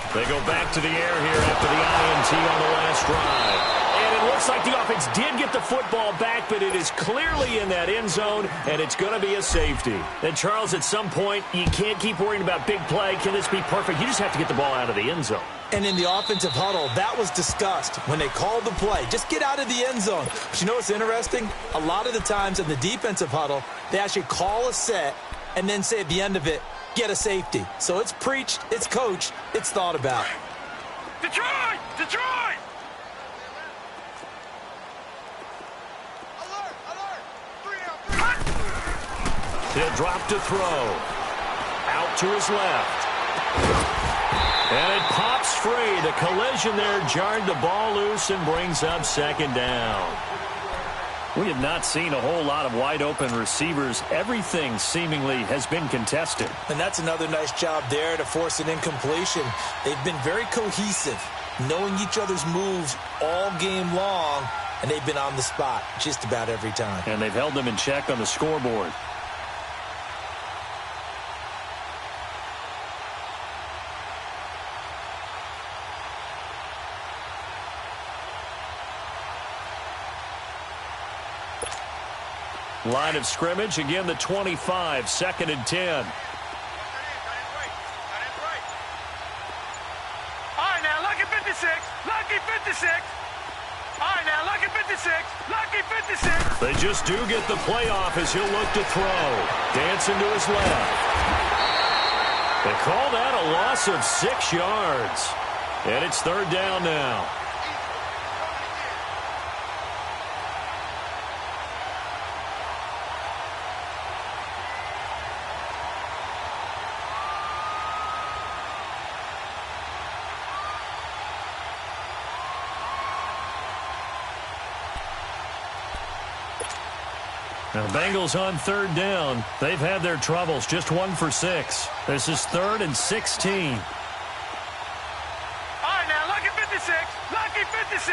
They go back to the air here after the INT on the last drive. And it looks like the offense did get the football back, but it is clearly in that end zone, and it's going to be a safety. And, Charles, at some point, you can't keep worrying about big play. Can this be perfect? You just have to get the ball out of the end zone. And in the offensive huddle, that was discussed when they called the play. Just get out of the end zone. But you know what's interesting? A lot of the times in the defensive huddle, they actually call a set and then say at the end of it, get a safety. So it's preached, it's coached, it's thought about. Detroit! Detroit! He'll drop to throw. Out to his left. And it pops free. The collision there jarred the ball loose and brings up second down. We have not seen a whole lot of wide-open receivers. Everything seemingly has been contested. And that's another nice job there to force an incompletion. They've been very cohesive, knowing each other's moves all game long, and they've been on the spot just about every time. And they've held them in check on the scoreboard. Line of scrimmage, again the 25, 2nd and 10. All right, now, lucky 56. Lucky 56. All right, now, lucky 56. Lucky 56. They just do get the play off as he'll look to throw. Dancing to his left. They call that a loss of 6 yards. And it's 3rd down now. Now, the Bengals on 3rd down. They've had their troubles, just 1 for 6. This is 3rd and 16. All right, now, lucky 56. Lucky 56.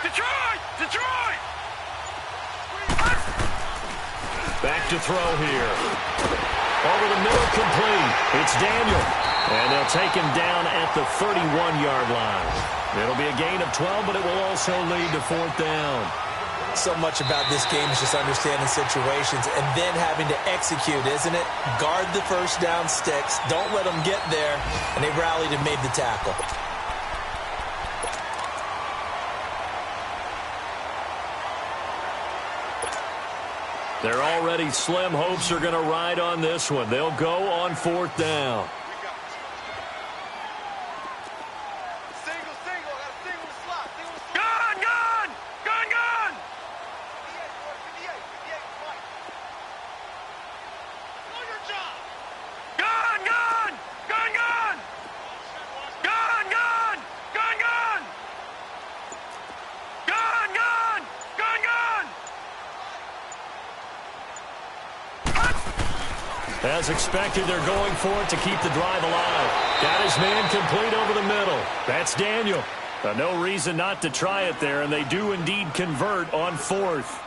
Detroit! Detroit! Back to throw here. Over the middle, complete. It's Daniel. And they'll take him down at the 31-yard line. It'll be a gain of 12, but it will also lead to 4th down. So much about this game is just understanding situations and then having to execute, isn't it? Guard the first down sticks. Don't let them get there. And they rallied and made the tackle. Their already slim hopes are going to ride on this one. They'll go on 4th down. As expected, they're going for it to keep the drive alive. Got his man complete over the middle. That's Daniel. No reason not to try it there, and they do indeed convert on 4th.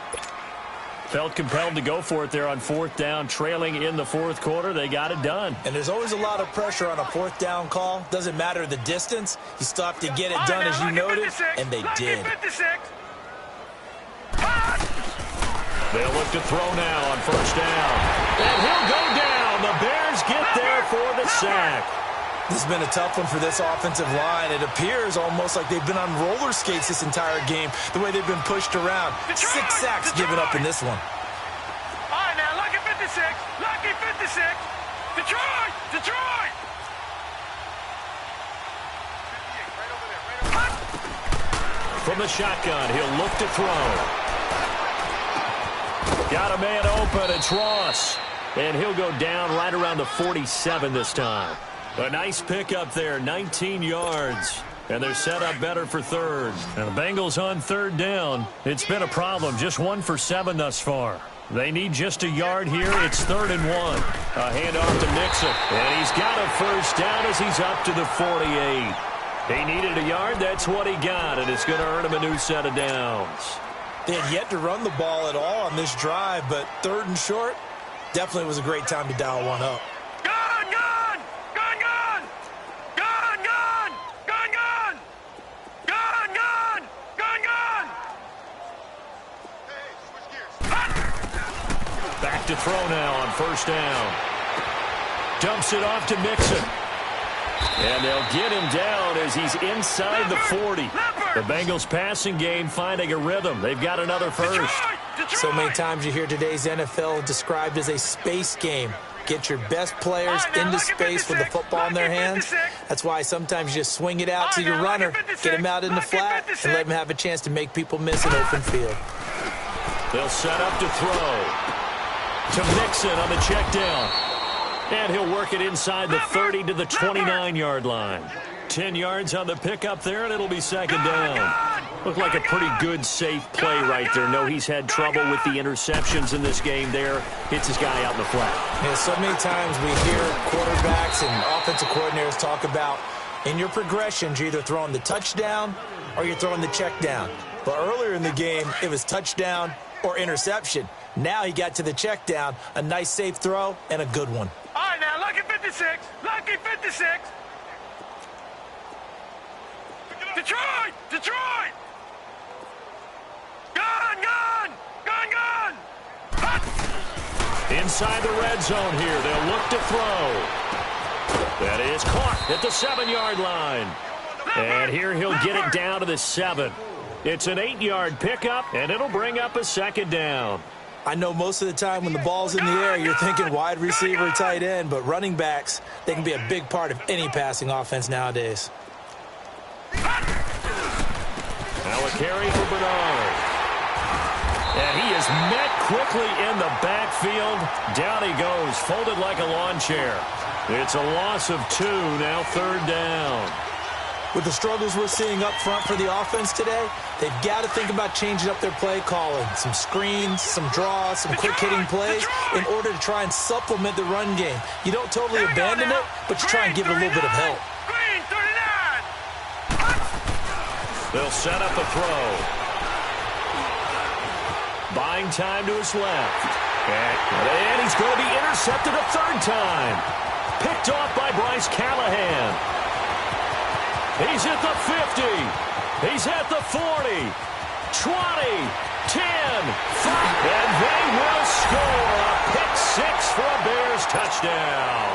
Felt compelled to go for it there on 4th down, trailing in the 4th quarter. They got it done. And there's always a lot of pressure on a 4th down call. Doesn't matter the distance. You still have to get it done, as you noted, and they did. They'll look to throw now on 1st down. And he'll go down. The Bears get there for the sack. This has been a tough one for this offensive line. It appears almost like they've been on roller skates this entire game, the way they've been pushed around. 6 sacks given up in this one. All right, now, lucky 56. Lucky 56. Detroit! Detroit! From the shotgun, he'll look to throw. Got a man open. It's Ross. And he'll go down right around the 47 this time. A nice pickup there, 19 yards. And they're set up better for 3rd. And the Bengals on 3rd down. It's been a problem, just 1 for 7 thus far. They need just a yard here. It's 3rd and 1. A handoff to Mixon. And he's got a first down as he's up to the 48. He needed a yard. That's what he got. And it's going to earn him a new set of downs. They had yet to run the ball at all on this drive, but 3rd and short definitely was a great time to dial one up. Gun! Gun! Gun! Gun! Gun! Gun! Gun! Gun! Gun! Gun! Gun! Gun! Hey, switch gears. Back to throw now on 1st down. Dumps it off to Mixon. And they'll get him down as he's inside the 40. The Bengals passing game finding a rhythm. They've got another first. So many times you hear today's NFL described as a space game. Get your best players into space with the football in their hands. That's why sometimes you just swing it out to your runner, get him out in the flat, and let him have a chance to make people miss an open field. They'll set up to throw. To Mixon on the check down. And he'll work it inside the 30 to the 29-yard line. 10 yards on the pickup there, and it'll be second down. Looked like a pretty good, safe play right there. No, he's had trouble with the interceptions in this game there. Hits his guy out in the flat. Yeah, so many times we hear quarterbacks and offensive coordinators talk about in your progressions, you're either throwing the touchdown or you're throwing the check down. But earlier in the game, it was touchdown or interception. Now he got to the check down, a nice safe throw, and a good one. All right, now, lucky 56. Lucky 56. Detroit! Detroit! Gun! Gun! Gun! Gun! Hut! Inside the red zone here, they'll look to throw. That is caught at the 7-yard line. And here he'll get it down to the 7. It's an 8-yard pickup, and it'll bring up a second down. I know most of the time when the ball's in the air, you're thinking wide receiver, tight end, but running backs, they can be a big part of any passing offense nowadays. Now a carry for Bernard. And he is met quickly in the backfield. Down he goes, folded like a lawn chair. It's a loss of 2, now third down. With the struggles we're seeing up front for the offense today, they've got to think about changing up their play calling. Some screens, some draws, some quick-hitting plays in order to try and supplement the run game. You don't totally abandon it, but you try and give it a little bit of help. Green 39. They'll set up a throw. Buying time to his left. And he's going to be intercepted a third time. Picked off by Bryce Callahan. He's at the 50. He's at the 40. 20. 10. 5. And they will score a pick 6 for a Bears touchdown.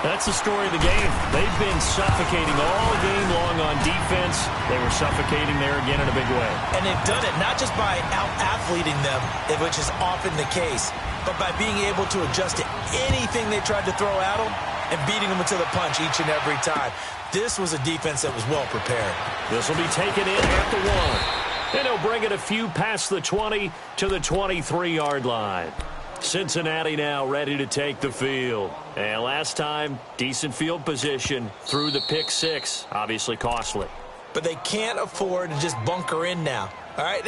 That's the story of the game. They've been suffocating all game long on defense. They were suffocating there again in a big way. And they've done it not just by out-athleting them, which is often the case, but by being able to adjust to anything they tried to throw at them and beating them to the punch each and every time. This was a defense that was well prepared. This will be taken in at the 1. And he'll bring it a few past the 20 to the 23-yard line. Cincinnati now ready to take the field. And last time, decent field position through the pick 6. Obviously costly. But they can't afford to just bunker in now. All right,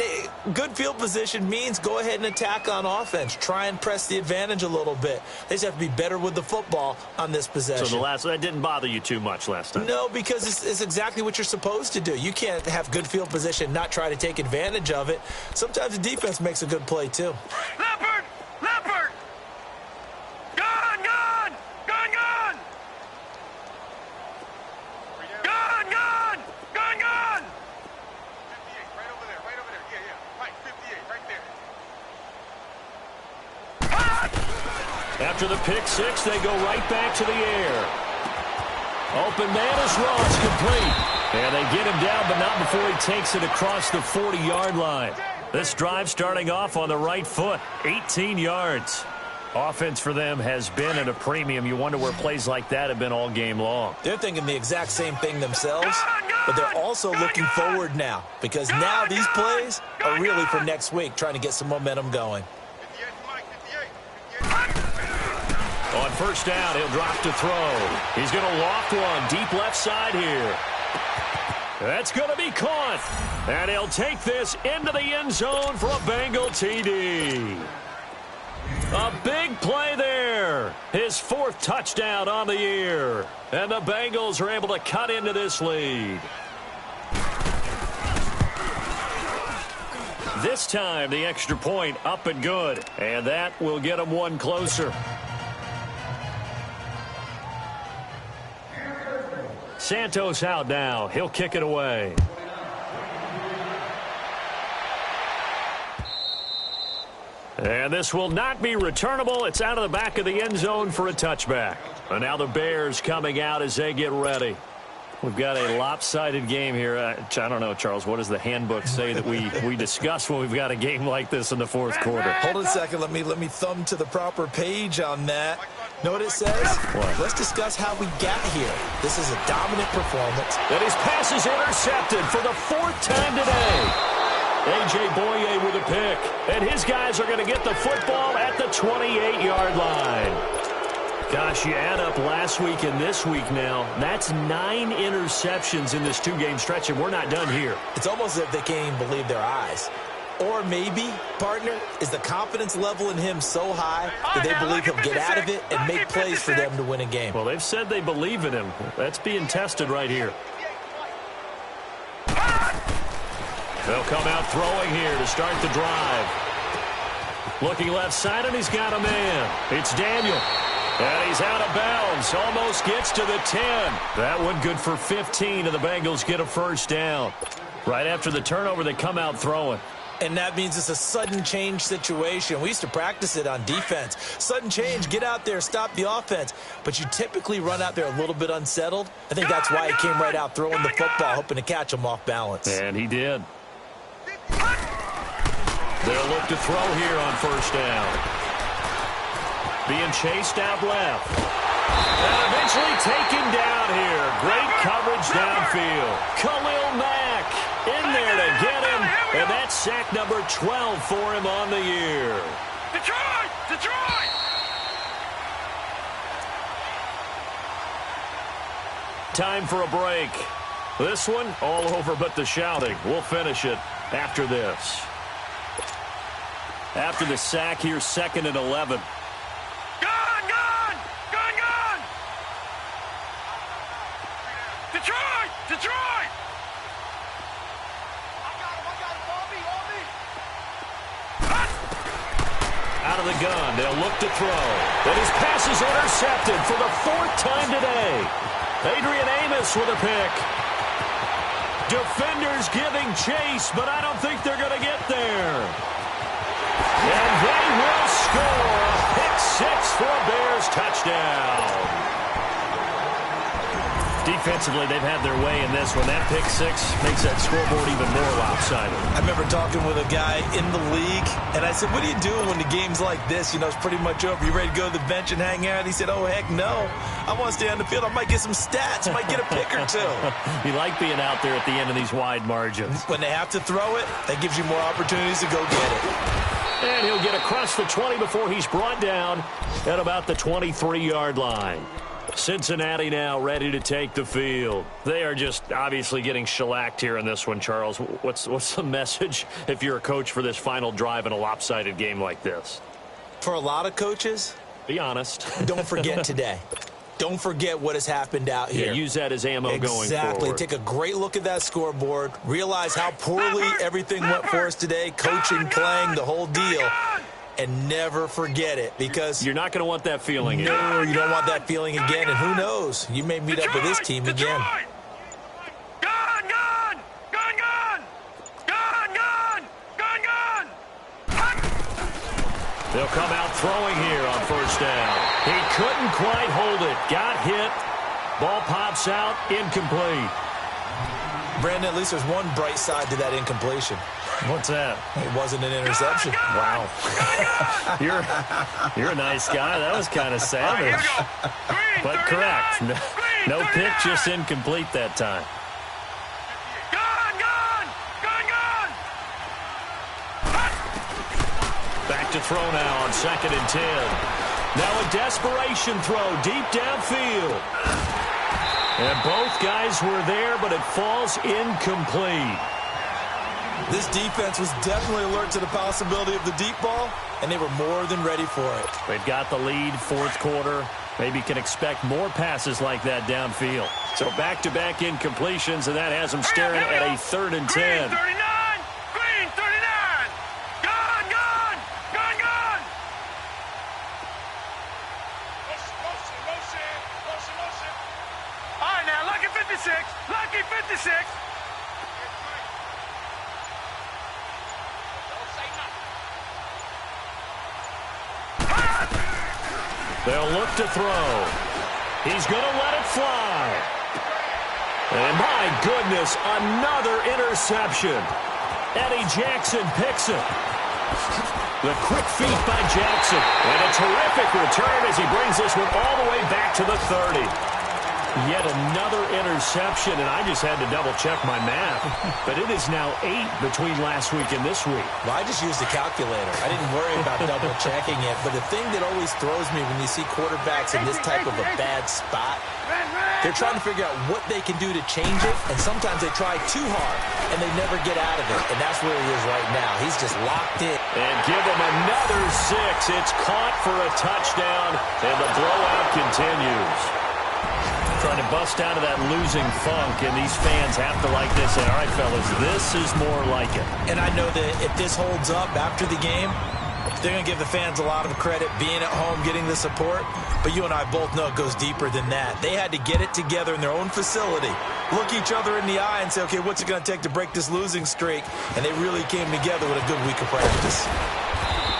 good field position means go ahead and attack on offense. Try and press the advantage a little bit. They just have to be better with the football on this possession. So that didn't bother you too much last time? No, because it's exactly what you're supposed to do. You can't have good field position, not try to take advantage of it. Sometimes the defense makes a good play, too. Leopard! Leopard! Gun! Gun! Gun! Gun! Gun! Gun! Gun! Gun! 58, right over there, right over there. Yeah, yeah. Right, 58, right there. After the pick 6, they go right back to the air. Open man is Ross, complete. And they get him down, but not before he takes it across the 40-yard line. This drive starting off on the right foot, 18 yards. Offense for them has been at a premium. You wonder where plays like that have been all game long. They're thinking the exact same thing themselves, but they're also looking forward now because now these plays are really for next week, trying to get some momentum going. 58, Mike, 58. 58. On first down, he'll drop to throw. He's going to loft one deep left side here. That's going to be caught. And he'll take this into the end zone for a Bengal TD. A big play there. His 4th touchdown on the year. And the Bengals are able to cut into this lead. This time, the extra point up and good. And that will get them one closer. Santos out now. He'll kick it away. And this will not be returnable. It's out of the back of the end zone for a touchback. And now the Bears coming out as they get ready. We've got a lopsided game here. I don't know, Charles, what does the handbook say that we discuss when we've got a game like this in the 4th quarter? Hold on a second. Let me thumb to the proper page on that. Know what it says? What? Let's discuss how we got here. This is a dominant performance. And his pass is intercepted for the 4th time today. A.J. Boye with a pick. And his guys are going to get the football at the 28-yard line. Gosh, you add up last week and this week now. That's 9 interceptions in this 2-game stretch, and we're not done here. It's almost as if they can't even believe their eyes. Or maybe, partner, is the confidence level in him so high that they believe he'll get out of it and make plays for them to win a game. Well, they've said they believe in him. That's being tested right here. They'll come out throwing here to start the drive. Looking left side, and he's got a man. It's Daniel. And he's out of bounds. Almost gets to the 10. That one good for 15, and the Bengals get a first down. Right after the turnover, they come out throwing. And that means it's a sudden change situation. We used to practice it on defense. Sudden change, get out there, stop the offense. But you typically run out there a little bit unsettled. I think that's why he came right out throwing the football, hoping to catch him off balance. And he did. They'll look to throw here on first down. Being chased out left. And eventually taken down here. Great coverage downfield. Khalil Mack in there to get him. And that's sack number 12 for him on the year. Detroit! Detroit! Time for a break. This one, all over but the shouting. We'll finish it after this. After the sack, here's 2nd and 11. Detroit! Detroit! Out of the gun, they'll look to throw. But his pass is intercepted for the 4th time today. Adrian Amos with a pick. Defenders giving chase, but I don't think they're going to get there. And they will score a pick 6 for a Bears touchdown. Defensively, they've had their way in this one. That pick 6 makes that scoreboard even more lopsided. I remember talking with a guy in the league, and I said, what are you doing when the game's like this? You know, it's pretty much over. You ready to go to the bench and hang out? He said, oh, heck no. I want to stay on the field. I might get some stats. Might get a pick or two. You like being out there at the end of these wide margins. When they have to throw it, that gives you more opportunities to go get it. And he'll get across the 20 before he's brought down at about the 23-yard line. Cincinnati now ready to take the field. They are just obviously getting shellacked here in this one, Charles. What's the message if you're a coach for this final drive in a lopsided game like this? For a lot of coaches, be honest. Don't forget today. Don't forget what has happened out here. Yeah, use that as ammo going forward. Exactly. Take a great look at that scoreboard. Realize how poorly everything went for us today. Coaching, playing, the whole deal. And never forget it, because you're not going to want that feeling again. No, you don't want that feeling again. And who knows? You may meet up with this team again. Gun, gun! Gun, gun! Gun, gun! Gun, gun! They'll come out throwing here on first down. He couldn't quite hold it. Got hit. Ball pops out. Incomplete. Brandon, at least there's one bright side to that incompletion. What's that? It wasn't an interception. Wow. You're a nice guy. That was kind of savage. But correct. No pick, just incomplete that time. Gun, gun! Gun, gun! Back to throw now on 2nd and 10. Now a desperation throw deep downfield. And both guys were there, but it falls incomplete. This defense was definitely alert to the possibility of the deep ball, and they were more than ready for it. They've got the lead, 4th quarter. Maybe can expect more passes like that downfield. So back-to-back incompletions, and that has them staring at a 3rd and 10. Green 39! Green 39! Gun, gun! Gun, gun! Motion. All right, now, lucky 56. Lucky 56. They'll look to throw. He's going to let it fly. And my goodness, another interception. Eddie Jackson picks it. The quick feet by Jackson. And a terrific return as he brings this one all the way back to the 30. Yet another interception, and I just had to double-check my math. But it is now 8 between last week and this week. Well, I just used a calculator. I didn't worry about double-checking it. But the thing that always throws me when you see quarterbacks in this type of a bad spot, they're trying to figure out what they can do to change it, and sometimes they try too hard, and they never get out of it. And that's where he is right now. He's just locked in. And give him another 6. It's caught for a touchdown, and the blowout continues. Trying to bust out of that losing funk, and these fans have to like this. And all right, fellas, this is more like it. And I know that if this holds up after the game, they're going to give the fans a lot of credit being at home, getting the support. But you and I both know it goes deeper than that. They had to get it together in their own facility, look each other in the eye and say, okay, what's it going to take to break this losing streak? And they really came together with a good week of practice.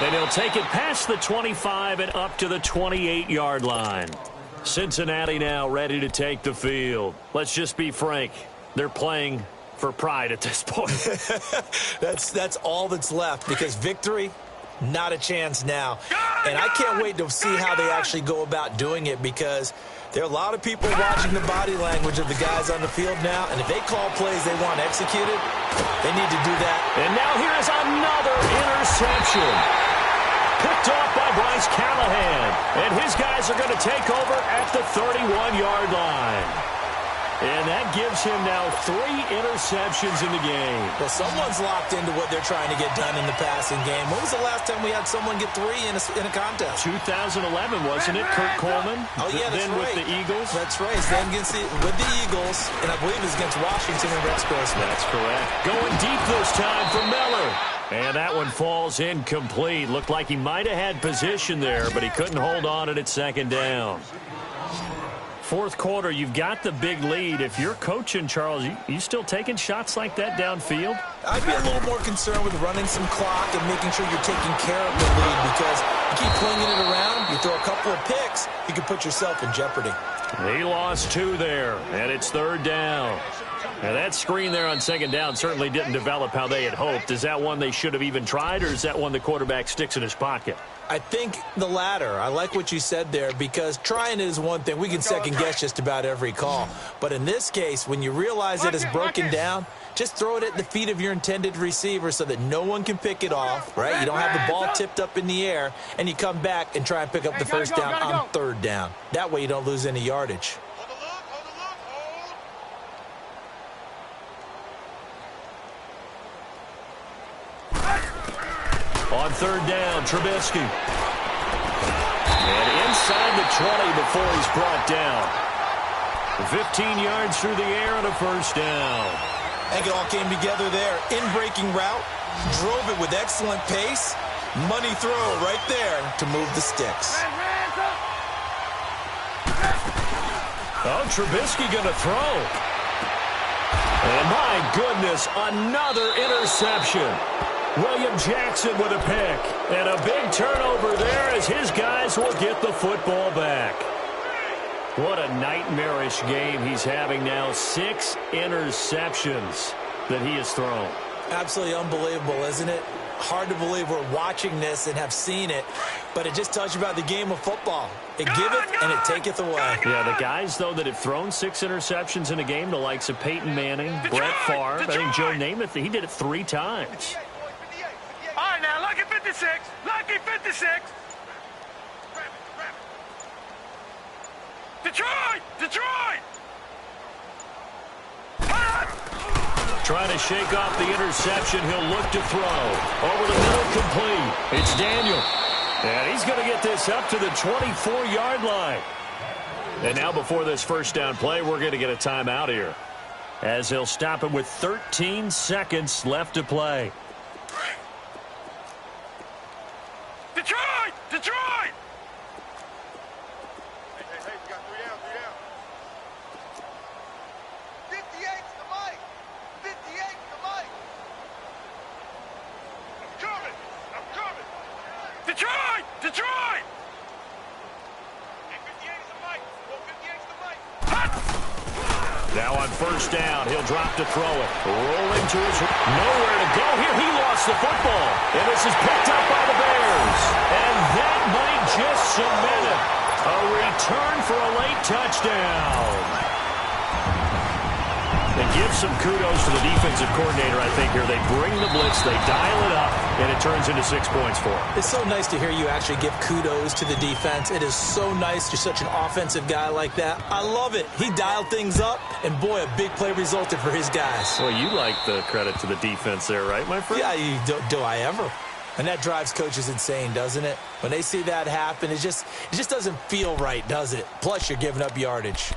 And he'll take it past the 25 and up to the 28-yard line. Cincinnati now ready to take the field. Let's just be frank. They're playing for pride at this point. That's all that's left, because victory, not a chance now. And I can't wait to see how they actually go about doing it, because there are a lot of people watching the body language of the guys on the field now, and if they call plays they want executed, they need to do that. And now here is another interception. Picked off by Bryce Callahan. And his guys are going to take over at the 31-yard line. And that gives him now 3 interceptions in the game. Well, someone's locked into what they're trying to get done in the passing game. When was the last time we had someone get 3 in a contest? 2011, wasn't it, Kurt Coleman? Oh, yeah, that's then right. With the Eagles? That's right. Then with the Eagles, and I believe it was against Washington and Rex Grossman. That's correct. Going deep this time for Miller. And that one falls incomplete. Looked like he might have had position there, but he couldn't hold on at second down. Fourth quarter, you've got the big lead. If you're coaching, Charles, you still taking shots like that downfield? I'd be a little more concerned with running some clock and making sure you're taking care of the lead, because you keep flinging it around, you throw a couple of picks, you can put yourself in jeopardy. He lost 2 there, and it's third down. Now, that screen there on second down certainly didn't develop how they had hoped. Is that one they should have even tried, or is that one the quarterback sticks in his pocket? I think the latter. I like what you said there, because trying it is one thing. We can second-guess just about every call. But in this case, when you realize it is broken down, just throw it at the feet of your intended receiver so that no one can pick it off, right? You don't have the ball tipped up in the air, and you come back and try and pick up the first down on third down. That way you don't lose any yardage. On third down, Trubisky. And inside the 20 before he's brought down. 15 yards through the air and a first down. I think it all came together there. In-breaking route, drove it with excellent pace. Money throw right there to move the sticks. Oh, Trubisky going to throw. And my goodness, another interception. William Jackson with a pick. And a big turnover there as his guys will get the football back. What a nightmarish game he's having now. 6 interceptions that he has thrown. Absolutely unbelievable, isn't it? Hard to believe we're watching this and have seen it, but it just tells you about the game of football. It giveth and it taketh away. Yeah, the guys, though, that have thrown 6 interceptions in a game, the likes of Peyton Manning, Brett Favre, I think Joe Namath, he did it 3 times. All right, now, lucky 56. Lucky 56. Detroit! Detroit! Trying to shake off the interception. He'll look to throw. Over the middle, complete. It's Daniel. And he's going to get this up to the 24-yard line. And now before this first down play, we're going to get a timeout here, as he'll stop him with 13 seconds left to play. Detroit! Detroit! Hey, we got 3 down, 3 down. 58's the mic. 58's the mic. I'm coming. Detroit! Detroit! Hey, 58's the mic. Well, 58's the mic. Now on first down, he'll drop to throw it. Rolling to his nowhere to go here. He lost the football. And this is picked up by the Bears. And that might just cement it. A return for a late touchdown. And give some kudos to the defensive coordinator, I think, here. They bring the blitz, they dial it up, and it turns into 6 points for them. It's so nice to hear you actually give kudos to the defense. It is so nice. You're such an offensive guy like that. I love it. He dialed things up, and boy, a big play resulted for his guys. Well, you like the credit to the defense there, right, my friend? Yeah, do I ever? And that drives coaches insane, doesn't it? When they see that happen, it just doesn't feel right, does it? Plus, you're giving up yardage.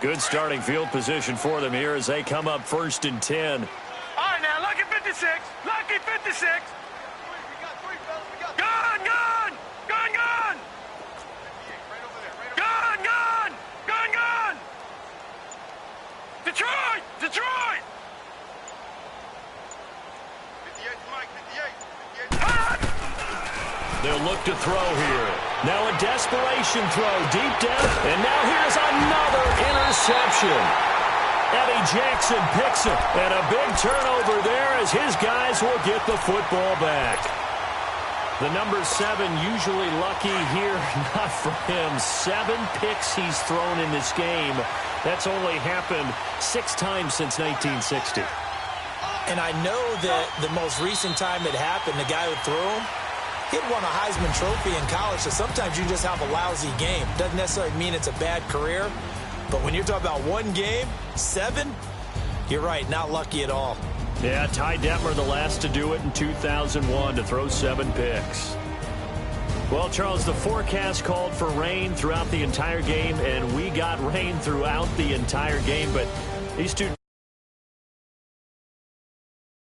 Good starting field position for them here as they come up 1st and 10. All right, now, lucky 56. Lucky 56. We got three, fellas. We got three. Gun, gun. Gun, gun. Right over there. Right over Gun, gun. Gun, gun. Detroit. Detroit. 58's Mike. 58. Hot. They'll look to throw here. Now a desperation throw deep down, and now here's another interception. Eddie Jackson picks it, and a big turnover there as his guys will get the football back. The number 7 usually lucky here, not for him. 7 picks he's thrown in this game. That's only happened 6 times since 1960. And I know that the most recent time it happened, the guy who threw him, he'd won a Heisman Trophy in college, so sometimes you just have a lousy game. Doesn't necessarily mean it's a bad career, but when you're talking about one game, 7, you're right, not lucky at all. Yeah, Ty Detmer, the last to do it in 2001, to throw 7 picks. Well, Charles, the forecast called for rain throughout the entire game, and we got rain throughout the entire game, but these two